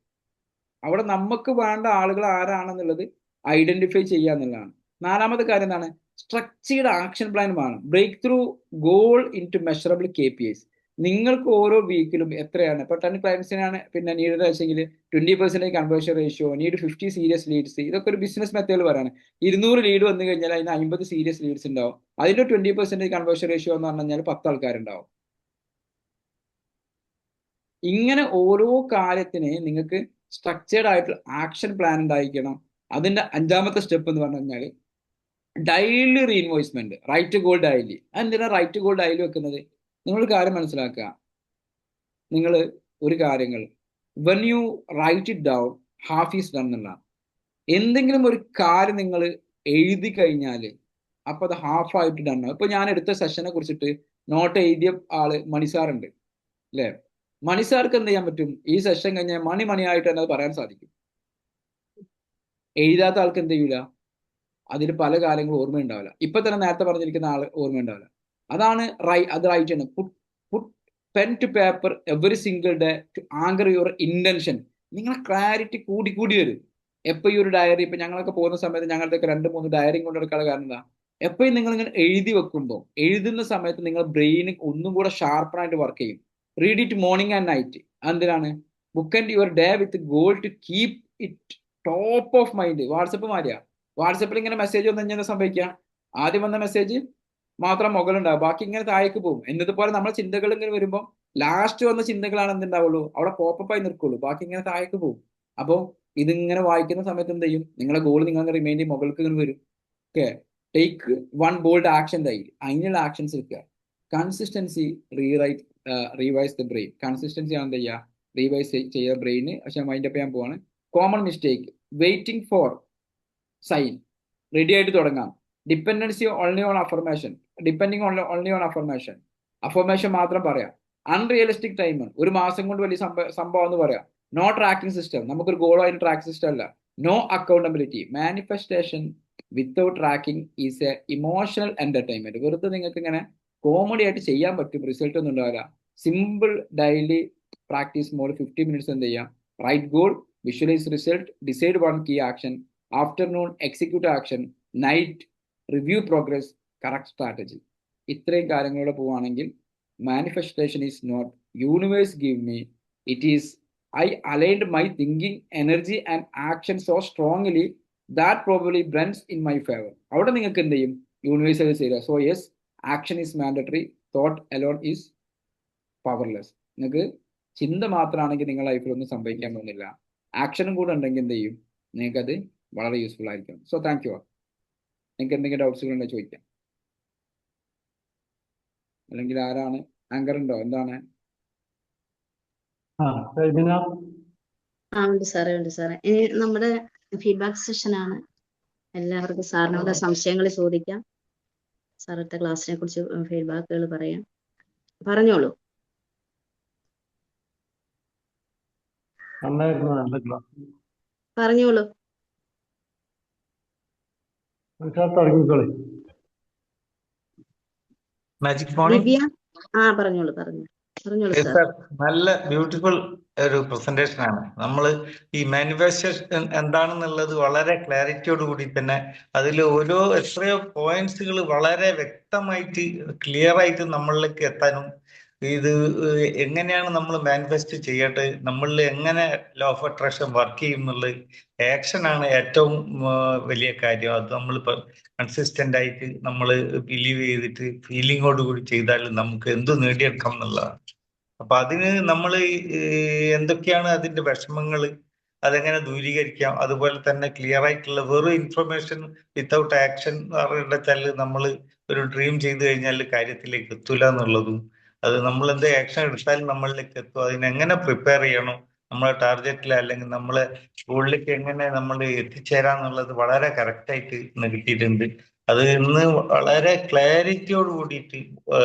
അവിടെ നമുക്ക് വേണ്ട ആളുകൾ ആരാണെന്നുള്ളത് ഐഡന്റിഫൈ ചെയ്യുക എന്നുള്ളതാണ്. 4ാമത്തെ കാര്യം എന്താണ്? സ്ട്രക്ചേർഡ് ആക്ഷൻ പ്ലാൻ വേണം. Break through goal into measurable KPIs. നിങ്ങൾക്ക് ഓരോ വീക്കിലും എത്രയാണ് ഇപ്പൊ 10 ക്ലയൻസിനാണ് പിന്നെ നീഡ് വെച്ചെങ്കിൽ 20% conversion ratio, need 50 serious leads. ഇതൊക്കെ ഒരു ബിസിനസ് മെത്തേഡ് പറയാണ്. 200 ലീഡ് വന്നു കഴിഞ്ഞാൽ അതിന് 50 സീരിയസ് ലീഡ്സ് ഉണ്ടാവും. അതിന്റെ 20% കൺവേർഷൻ റേഷ്യോ എന്ന് പറഞ്ഞു കഴിഞ്ഞാൽ 10 ആൾക്കാരുണ്ടാവും. ഇങ്ങനെ ഓരോ കാര്യത്തിന് നിങ്ങൾക്ക് സ്ട്രക്ചേർഡ് ആയിട്ടുള്ള ആക്ഷൻ പ്ലാൻ ഉണ്ടായിരിക്കണം. അതിന്റെ 5ാമത്തെ സ്റ്റെപ്പ് എന്ന് പറഞ്ഞു കഴിഞ്ഞാൽ daily reinforcement. Write goal daily. അതെന്തിനാണ് റൈറ്റ് ഗോൾ ഡെയിലി വെക്കുന്നത്? നിങ്ങളൊരു കാര്യം മനസ്സിലാക്കുക. നിങ്ങൾ ഒരു കാര്യങ്ങൾ when you write it down half is done എന്നുള്ളതാണ്. എന്തെങ്കിലും ഒരു കാര്യം നിങ്ങൾ എഴുതി കഴിഞ്ഞാൽ അപ്പൊ അത് ഹാഫ് ആയിട്ട് ഡൺ ആവും. ഇപ്പൊ ഞാൻ എടുത്ത സെഷനെ കുറിച്ചിട്ട് നോട്ട് എഴുതിയ ആള് മണിസാറുണ്ട് അല്ലേ? മണിസാർക്ക് എന്ത് ചെയ്യാൻ പറ്റും? ഈ സെഷൻ കഴിഞ്ഞാൽ മണിയായിട്ട് തന്നെ അത് പറയാൻ സാധിക്കും. എഴുതാത്ത ആൾക്ക് എന്ത് ചെയ്യൂല? അതിന് പല കാര്യങ്ങളും ഓർമ്മയുണ്ടാവില്ല. ഇപ്പൊ തന്നെ നേരത്തെ പറഞ്ഞിരിക്കുന്ന ആള് ഓർമ്മയുണ്ടാവില്ല. അതാണ് അത് റൈറ്റ് ആണ്. Put pen to paper every single day to anchor your intention. നിങ്ങളെ ക്ലാരിറ്റി കൂടി വരും. എപ്പോൾ ഈ ഒരു ഡയറി, ഇപ്പൊ ഞങ്ങളൊക്കെ പോകുന്ന സമയത്ത് ഞങ്ങളുടെ 2-3 ഡയറിയും കൊണ്ടെടുക്കാനുള്ള കാരണം എന്താ? എപ്പോഴും നിങ്ങൾ ഇങ്ങനെ എഴുതി വെക്കുമ്പോൾ, എഴുതുന്ന സമയത്ത് നിങ്ങൾ ബ്രെയിൻ ഒന്നും കൂടെ ഷാർപ്പനായിട്ട് വർക്ക് ചെയ്യും. Read it morning and night. എന്തിനാണ്? Book and your day with goal to keep it top of mind. WhatsApp മാറിയാ വാട്സപ്പിൽ ഇങ്ങനെ മെസ്സേജ് വന്നു കഴിഞ്ഞാൽ സംഭവിക്കുക? ആദ്യം വന്ന മെസ്സേജ് മാത്രം മുകളിലുണ്ടാവും, ബാക്കി ഇങ്ങനെ താഴേക്ക് പോകും. എന്നതുപോലെ നമ്മൾ ചിന്തകൾ ഇങ്ങനെ വരുമ്പോൾ ലാസ്റ്റ് വന്ന ചിന്തകളാണ് എന്തുണ്ടാവുള്ളൂ, അവിടെ പോപ്പപ്പായി നിൽക്കുള്ളൂ, ബാക്കി ഇങ്ങനെ താഴേക്ക് പോകും. അപ്പോൾ ഇതിങ്ങനെ വായിക്കുന്ന സമയത്ത് എന്ത് ചെയ്യും? നിങ്ങളുടെ ഗോൾ നിങ്ങൾ റിമൈൻഡ് ചെയ്യും, മുകൾക്ക് ഇങ്ങനെ വരും. Okay, take 1 bold action daily. അതിനുള്ള ആക്ഷൻസ് എടുക്കുക. Consistency revise the brain. Consistency ആണ് എന്ത് ചെയ്യുക? റീവൈസ് ചെയ്യുക ബ്രെയിന്. പക്ഷെ മൈൻഡ് അപ്പ് ചെയ്യാൻ പോവാണ്. Common mistake waiting for sign. Ready ആയിട്ട് തുടങ്ങാം. Dependency only on affirmation. Depending only on affirmation. Affirmation മാത്രം പറയാം. Unrealistic time. ഒരു മാസം കൊണ്ട് വലിയ സംഭവം എന്ന് പറയാം. No tracking system. നമുക്കൊരു ഗോൾ ആയിട്ട് ട്രാക്ക് സിസ്റ്റം അല്ല. No accountability. Manifestation without tracking is a emotional entertainment. വെറുതെ നിങ്ങൾക്ക് ഇങ്ങനെ കോമഡി ആയിട്ട് ചെയ്യാൻ പറ്റും, റിസൾട്ട് ഒന്നും ഉണ്ടാവില്ല. Simple daily practice mode 50 minutes എന്ത് ചെയ്യാം? Write goal, visualise result, decide 1 key action, afternoon execute action, night review progress, correct strategy. ഇത്രയും കാര്യങ്ങളോടെ പോവുകയാണെങ്കിൽ manifestation is not universe give me, it is I aligned my thinking energy and action so strongly that probably bends in my favour. അവിടെ നിങ്ങൾക്ക് എന്ത് ചെയ്യും? യൂണിവേഴ്സ് അത് ചെയ്യുക. So yes, action is mandatory, thought alone is powerless. നിങ്ങൾക്ക് ചിന്ത മാത്രമാണെങ്കിൽ നിങ്ങളുടെ ലൈഫിൽ ഒന്നും സംഭവിക്കാൻ പോകുന്നില്ല. ആക്ഷനും കൂടെ ഉണ്ടെങ്കിൽ എന്ത് ചെയ്യും? നിങ്ങൾക്കത് വളരെ യൂസ്ഫുൾ ആയിരിക്കും. So thank you. നിങ്ങൾക്ക് എന്തെങ്കിലും ഡൗട്ട്സുകൾ ഉണ്ടെങ്കിൽ ചോദിക്കാം. അല്ലെങ്കിൽ ആരാണ്? ആങ്കർ ഉണ്ടോ? എന്താണ്? ഉണ്ട് സാറേ, ഉണ്ട് സാറേ. ഇനി നമ്മുടെ ഫീഡ്ബാക്ക് സെഷനാണ്. എല്ലാവർക്കും സാറിനോട് സംശയങ്ങൾ ചോദിക്കാം. സാറിന്റെ ക്ലാസ്സിനെ കുറിച്ച് ഫീഡ്ബാക്കുകൾ പറയാം. പറഞ്ഞോളൂ. പറഞ്ഞോളൂ. Magic morning. ദിവ്യ, പറഞ്ഞോളൂ Yes, സാർ. sir. നല്ല ബ്യൂട്ടിഫുൾ ഒരു പ്രസന്റേഷൻ ആണ്. നമ്മൾ ഈ മാനിഫെസ്റ്റേഷൻ എന്താണെന്നുള്ളത് വളരെ ക്ലാരിറ്റിയോട് കൂടി തന്നെ അതിൽ എത്രയോ പോയിന്റ്സുകൾ വളരെ വ്യക്തമായിട്ട് ക്ലിയർ ആയിട്ട് നമ്മളിലേക്ക് എത്താനും, ഇത് എങ്ങനെയാണ് നമ്മൾ മാനിഫെസ്റ്റ് ചെയ്യേണ്ടത്, നമ്മളിൽ എങ്ങനെ ലോ ഓഫ് അട്രാക്ഷൻ വർക്ക് ചെയ്യും എന്നുള്ള ആക്ഷനാണ് ഏറ്റവും വലിയ കാര്യം. അത് നമ്മളിപ്പോൾ കൺസിസ്റ്റന്റ് ആയിട്ട് നമ്മൾ ബിലീവ് ചെയ്തിട്ട് ഫീലിങ്ങോട് കൂടി ചെയ്താൽ നമുക്ക് എന്ത് നേടിയെടുക്കാം എന്നുള്ളതാണ്. അപ്പൊ അതിന് നമ്മൾ എന്തൊക്കെയാണ് അതിന്റെ വിഷമങ്ങൾ, അതെങ്ങനെ ദൂരീകരിക്കാം, അതുപോലെ തന്നെ ക്ലിയർ ആയിട്ടുള്ള വെറും ഇൻഫർമേഷൻ വിത്തൗട്ട് ആക്ഷൻ വെച്ചാൽ നമ്മൾ ഒരു ഡ്രീം ചെയ്തു കഴിഞ്ഞാൽ കാര്യത്തിലേക്ക് എത്തൂല എന്നുള്ളതും, അത് നമ്മൾ എന്ത് ആക്ഷൻ എടുത്താൽ നമ്മളിലേക്ക് എത്തും, അതിനെങ്ങനെ പ്രിപ്പയർ ചെയ്യണം, നമ്മളെ ടാർഗറ്റിൽ അല്ലെങ്കിൽ നമ്മളെ ഗോളിലേക്ക് എങ്ങനെ നമ്മൾ എത്തിച്ചേരാന്നുള്ളത് വളരെ കറക്റ്റായിട്ട് ഇന്ന് കിട്ടിയിട്ടുണ്ട്. അത് ഇന്ന് വളരെ ക്ലാരിറ്റിയോട് കൂടിയിട്ട്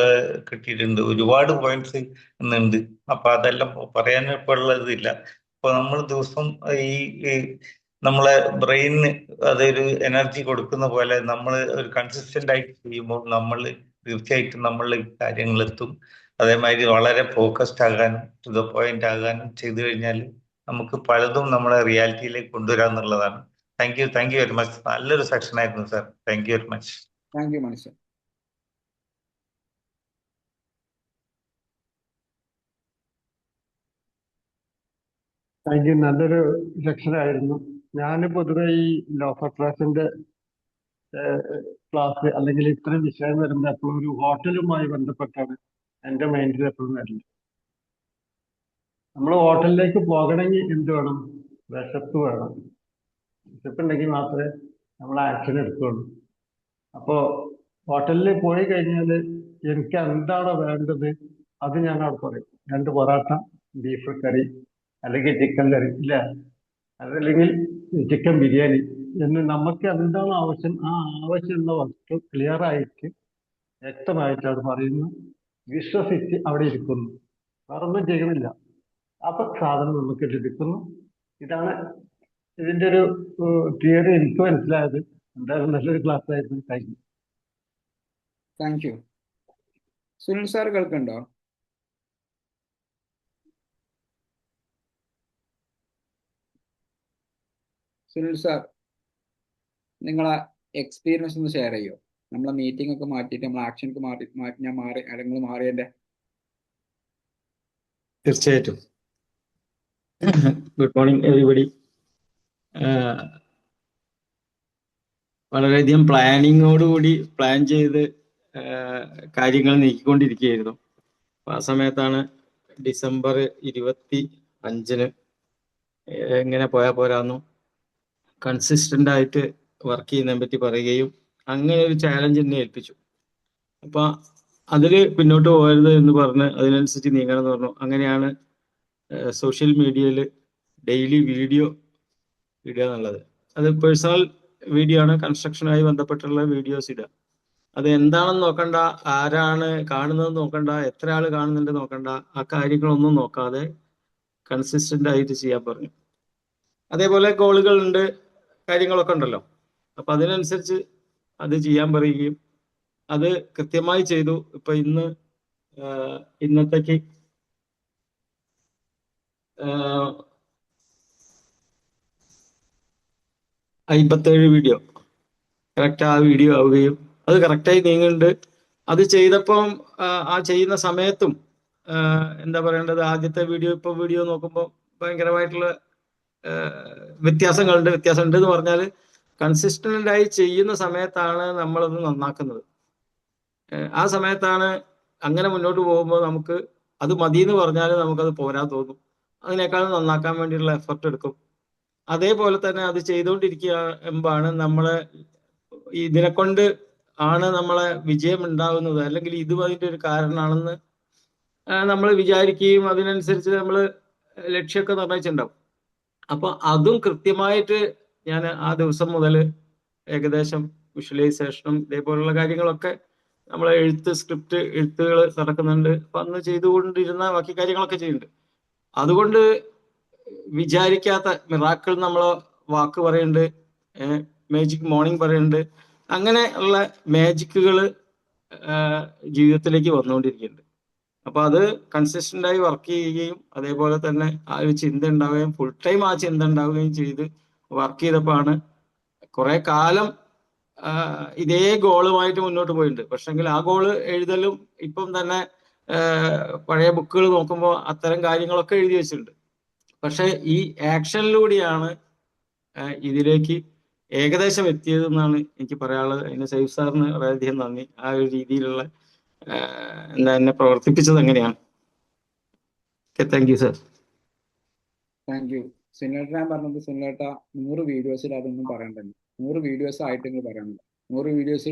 കിട്ടിയിട്ടുണ്ട്. ഒരുപാട് പോയിന്റ്സ് ഇന്നുണ്ട്. അപ്പൊ അതെല്ലാം പറയാൻ ഇപ്പോൾ ഉള്ളതില്ല. അപ്പൊ നമ്മൾ ദിവസം ഈ നമ്മളെ ബ്രെയിനിന് അതൊരു എനർജി കൊടുക്കുന്ന പോലെ നമ്മൾ ഒരു കൺസിസ്റ്റന്റ് ആയിട്ട് ചെയ്യുമ്പോൾ നമ്മൾ തീർച്ചയായിട്ടും നമ്മളിൽ കാര്യങ്ങൾ എത്തും. അതേമാതിരി വളരെ ഫോക്കസ്ഡ് ആകാനും ടു ദ പോയിന്റ് ആകാനും ചെയ്തു കഴിഞ്ഞാൽ നമുക്ക് പലതും നമ്മളെ റിയാലിറ്റിയിലേക്ക് കൊണ്ടുവരാന്നുള്ളതാണ്. Thank you very much. നല്ലൊരു സെക്ഷൻ ആയിരുന്നു sir. Thank you very much. Thank you Manish. Thank you. നല്ലൊരു സെക്ഷൻ ആയിരുന്നു. ഞാൻ പൊതുവെ ഈ ലോ ഓഫ് അട്രാക്ഷന്റെ ക്ലാസ് അല്ലെങ്കിൽ ഇത്തരം വിഷയം വരുമ്പോൾ എപ്പോഴും ഒരു ഹോട്ടലുമായി ബന്ധപ്പെട്ടാണ് എൻ്റെ മൈൻഡിൽ എപ്പോഴും വരുന്നത്. നമ്മൾ ഹോട്ടലിലേക്ക് പോകണമെങ്കിൽ എന്ത് വേണം? വിശപ്പ് വേണം. വിശപ്പുണ്ടെങ്കിൽ മാത്രമേ നമ്മൾ ആക്ഷൻ എടുക്കുകയുള്ളൂ. അപ്പോൾ ഹോട്ടലിൽ പോയി കഴിഞ്ഞാൽ എനിക്ക് എന്താണോ വേണ്ടത് അത് ഞാൻ അവിടെ പറയും. 2 പൊറാട്ട, ബീഫ് കറി, അല്ലെങ്കിൽ ചിക്കൻ കറി, ഇല്ല അതല്ലെങ്കിൽ ചിക്കൻ ബിരിയാണി എന്ന് നമുക്ക് എന്താണോ ആവശ്യം ആ ആവശ്യമുള്ള വസ്തു ക്ലിയർ ആയിട്ട് വ്യക്തമായിട്ട് അത് പറയുന്നു, വിശ്വസിച്ച് അവിടെ ഇരിക്കുന്നു, വേറൊന്നും ചെയ്യണില്ല. അപ്പൊ സാധനം നമുക്ക് ലഭിക്കുന്നു. ഇതാണ് ഇതിന്റെ ഒരു തിയറി എനിക്ക് മനസ്സിലായത്. എന്തായാലും നല്ലൊരു ക്ലാസ് ആയിരുന്നു. Thank you. Thank you. Sunil sir കേൾക്കുന്നുണ്ടോ? സുനിൽ സാർ, നിങ്ങളെ എക്സ്പീരിയൻസ് ഒന്ന് ഷെയർ ചെയ്യോ? നമ്മളെ മീറ്റിംഗ് ഒക്കെ മാറ്റിയിട്ട് നമ്മൾ ആക്ഷനൊക്കെ അല്ലെങ്കിൽ മാറിയതിന്റെ. തീർച്ചയായിട്ടും. Good morning everybody. വളരെയധികം പ്ലാനിങ്ങോടുകൂടി പ്ലാൻ ചെയ്ത് കാര്യങ്ങൾ നീക്കിക്കൊണ്ടിരിക്കുകയായിരുന്നു. ആ സമയത്താണ് ഡിസംബർ 25-ന് എങ്ങനെ പോയാൽ പോരാന്നും കൺസിസ്റ്റന്റ് ആയിട്ട് വർക്ക് ചെയ്യുന്നതിനെ പറ്റി പറയുകയും അങ്ങനെ ഒരു ചാലഞ്ച് എന്നെ ഏൽപ്പിച്ചു. അപ്പൊ അതിൽ പിന്നോട്ട് പോകരുത് എന്ന് പറഞ്ഞ് അതിനനുസരിച്ച് നീങ്ങണം എന്ന് പറഞ്ഞു. അങ്ങനെയാണ് സോഷ്യൽ മീഡിയയിൽ ഡെയിലി വീഡിയോ ഇടുക എന്നുള്ളത്. അത് പേഴ്സണൽ വീഡിയോ ആണ്, കൺസ്ട്രക്ഷനുമായി ബന്ധപ്പെട്ടുള്ള വീഡിയോസ് ഇടുക. അത് എന്താണെന്ന് നോക്കണ്ട, ആരാണ് കാണുന്നത് നോക്കണ്ട, എത്ര ആൾ കാണുന്നുണ്ട് നോക്കണ്ട, ആ കാര്യങ്ങളൊന്നും നോക്കാതെ കൺസിസ്റ്റന്റ് ആയിട്ട് ചെയ്യാൻ പറഞ്ഞു. അതേപോലെ ഗോളുകളുണ്ട്, കാര്യങ്ങളൊക്കെ ഉണ്ടല്ലോ. അപ്പൊ അതിനനുസരിച്ച് അത് ചെയ്യാൻ പറയുകയും അത് കൃത്യമായി ചെയ്തു. ഇപ്പൊ ഇന്നത്തേക്ക് 57 വീഡിയോ കറക്റ്റ് ആ വീഡിയോ ആവുകയും അത് കറക്റ്റായി നീങ്ങുന്നുണ്ട്. അത് ചെയ്തപ്പം ആ ചെയ്യുന്ന സമയത്തും എന്താ പറയേണ്ടത്, ആദ്യത്തെ വീഡിയോ നോക്കുമ്പോൾ ഭയങ്കരമായിട്ടുള്ള വ്യത്യാസമുണ്ട് എന്ന് പറഞ്ഞാൽ കൺസിസ്റ്റന്റ് ആയി ചെയ്യുന്ന സമയത്താണ് നമ്മളത് നന്നാക്കുന്നത്. ആ സമയത്താണ് അങ്ങനെ മുന്നോട്ട് പോകുമ്പോൾ നമുക്ക് അത് മതി എന്ന് പറഞ്ഞാൽ നമുക്കത് പോരാ തോന്നും. അതിനേക്കാളും നന്നാക്കാൻ വേണ്ടിയിട്ടുള്ള എഫർട്ട് എടുക്കും. അതേപോലെ തന്നെ അത് ചെയ്തുകൊണ്ടിരിക്കുമ്പോഴാണ് നമ്മളെ ഇതിനെ കൊണ്ട് ആണ് നമ്മളെ വിജയം ഉണ്ടാകുന്നത്, അല്ലെങ്കിൽ ഇതും അതിൻ്റെ ഒരു കാരണമാണെന്ന് നമ്മൾ വിചാരിക്കുകയും അതിനനുസരിച്ച് നമ്മൾ ലക്ഷ്യമൊക്കെ നിർണ്ണയിച്ചിട്ടുണ്ടാവും. അപ്പൊ അതും കൃത്യമായിട്ട് ഞാൻ ആ ദിവസം മുതൽ ഏകദേശം വിഷ്വലൈസേഷനും ഇതേപോലുള്ള കാര്യങ്ങളൊക്കെ നമ്മളെ എഴുത്തുകൾ നടക്കുന്നുണ്ട്. അപ്പൊ അന്ന് ചെയ്തുകൊണ്ടിരുന്ന ബാക്കി കാര്യങ്ങളൊക്കെ ചെയ്യുന്നുണ്ട്. അതുകൊണ്ട് വിചാരിക്കാത്ത മിറാക്കിൾ നമ്മളെ വാക്ക് പറയുന്നുണ്ട്, മാജിക് മോർണിംഗ് പറയുന്നുണ്ട്. അങ്ങനെ ഉള്ള മാജിക്കുകൾ ജീവിതത്തിലേക്ക് വന്നുകൊണ്ടിരിക്കുന്നുണ്ട്. അപ്പൊ അത് കൺസിസ്റ്റന്റ് ആയി വർക്ക് ചെയ്യുകയും അതേപോലെ തന്നെ ആ ഒരു ചിന്ത ഉണ്ടാവുകയും ഫുൾ ടൈം ആ ചിന്ത ഉണ്ടാവുകയും ചെയ്ത് വർക്ക് ചെയ്തപ്പോഴാണ് കുറെ കാലം ഇതേ ഗോളുമായിട്ട് മുന്നോട്ട് പോയിട്ടുണ്ട്. പക്ഷെങ്കിൽ ആ ഗോള് എഴുതലും ഇപ്പം തന്നെ പഴയ ബുക്കുകൾ നോക്കുമ്പോൾ അത്തരം കാര്യങ്ങളൊക്കെ എഴുതി വെച്ചിട്ടുണ്ട്. പക്ഷെ ഈ ആക്ഷനിലൂടെയാണ് ഇതിലേക്ക് ഏകദേശം എത്തിയതെന്നാണ് എനിക്ക് പറയാനുള്ളത്. അതിന് സൈഫ് സാറിന് വളരെയധികം നന്ദി. ആ ഒരു രീതിയിലുള്ള എന്നെ പ്രവർത്തിപ്പിച്ചത് എങ്ങനെയാണ്. Thank you sir. Thank you. സുനിലേട്ട ഞാൻ പറഞ്ഞത്, സുനിലേട്ട 100 വീഡിയോസിൽ അതൊന്നും പറയണ്ടല്ലോ. 100 വീഡിയോസ് ആയിട്ട് നിങ്ങൾ പറയണില്ല. 100 വീഡിയോസ്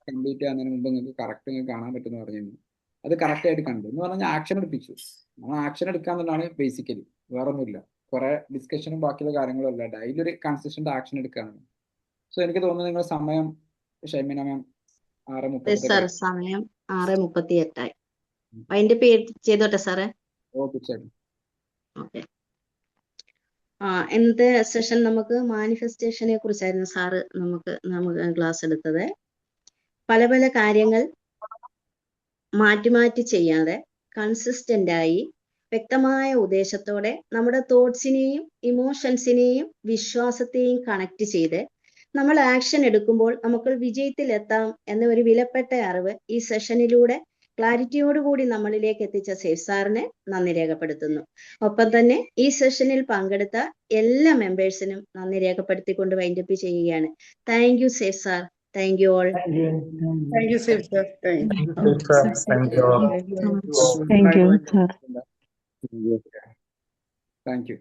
കംപ്ലീറ്റ് ചെയ്യുന്നതിന് മുമ്പ് നിങ്ങൾക്ക് കറക്റ്റ് നിങ്ങൾക്ക് കാണാൻ പറ്റുമെന്ന് പറഞ്ഞു. അത് കറക്റ്റ് ആയിട്ട് കണ്ടു എന്ന് പറഞ്ഞാൽ ആക്ഷൻ എടുപ്പിച്ചു. നമ്മൾ ആക്ഷൻ എടുക്കാന്നുള്ളതാണ് ബേസിക്കലി, വേറെ ഒന്നുമില്ല. കുറെ ഡിസ്കഷനും ബാക്കിയുള്ള കാര്യങ്ങളും അല്ല, ഡെയിലി ഒരു കൺസിസ്റ്റന്റ് ആക്ഷൻ എടുക്കുകയാണ്. സോ എനിക്ക് തോന്നുന്നു നിങ്ങൾ സമയം ഷൈമിന മാം 6:38 സമയം 6:38 അതിന്റെ പേര് ചെയ്തോട്ടെ സാറേ. ഓക്കെ. ഇന്നത്തെ സെഷൻ നമുക്ക് മാനിഫെസ്റ്റേഷനെ കുറിച്ചായിരുന്നു സാറ് നമുക്ക് ക്ലാസ് എടുത്തത്. പല പല കാര്യങ്ങൾ മാറ്റി ചെയ്യാതെ കൺസിസ്റ്റന്റ് ആയി വ്യക്തമായ ഉദ്ദേശത്തോടെ നമ്മുടെ തോട്ട്സിനെയും ഇമോഷൻസിനെയും വിശ്വാസത്തെയും കണക്ട് ചെയ്ത് നമ്മൾ ആക്ഷൻ എടുക്കുമ്പോൾ നമുക്ക് വിജയത്തിലെത്താം എന്ന ഒരു വിലപ്പെട്ട അറിവ് ഈ സെഷനിലൂടെ ക്ലാരിറ്റിയോടുകൂടി നമ്മളിലേക്ക് എത്തിച്ച സേഫ് സാറിനെ നന്ദി രേഖപ്പെടുത്തുന്നു. ഒപ്പം തന്നെ ഈ സെഷനിൽ പങ്കെടുത്ത എല്ലാ മെമ്പേഴ്സിനും നന്ദി രേഖപ്പെടുത്തിക്കൊണ്ട് വൈൻഡപ്പ് ചെയ്യുകയാണ്. Thank you safe sir. Thank you all. Thank you safe sir. Thank you sir. Thank U.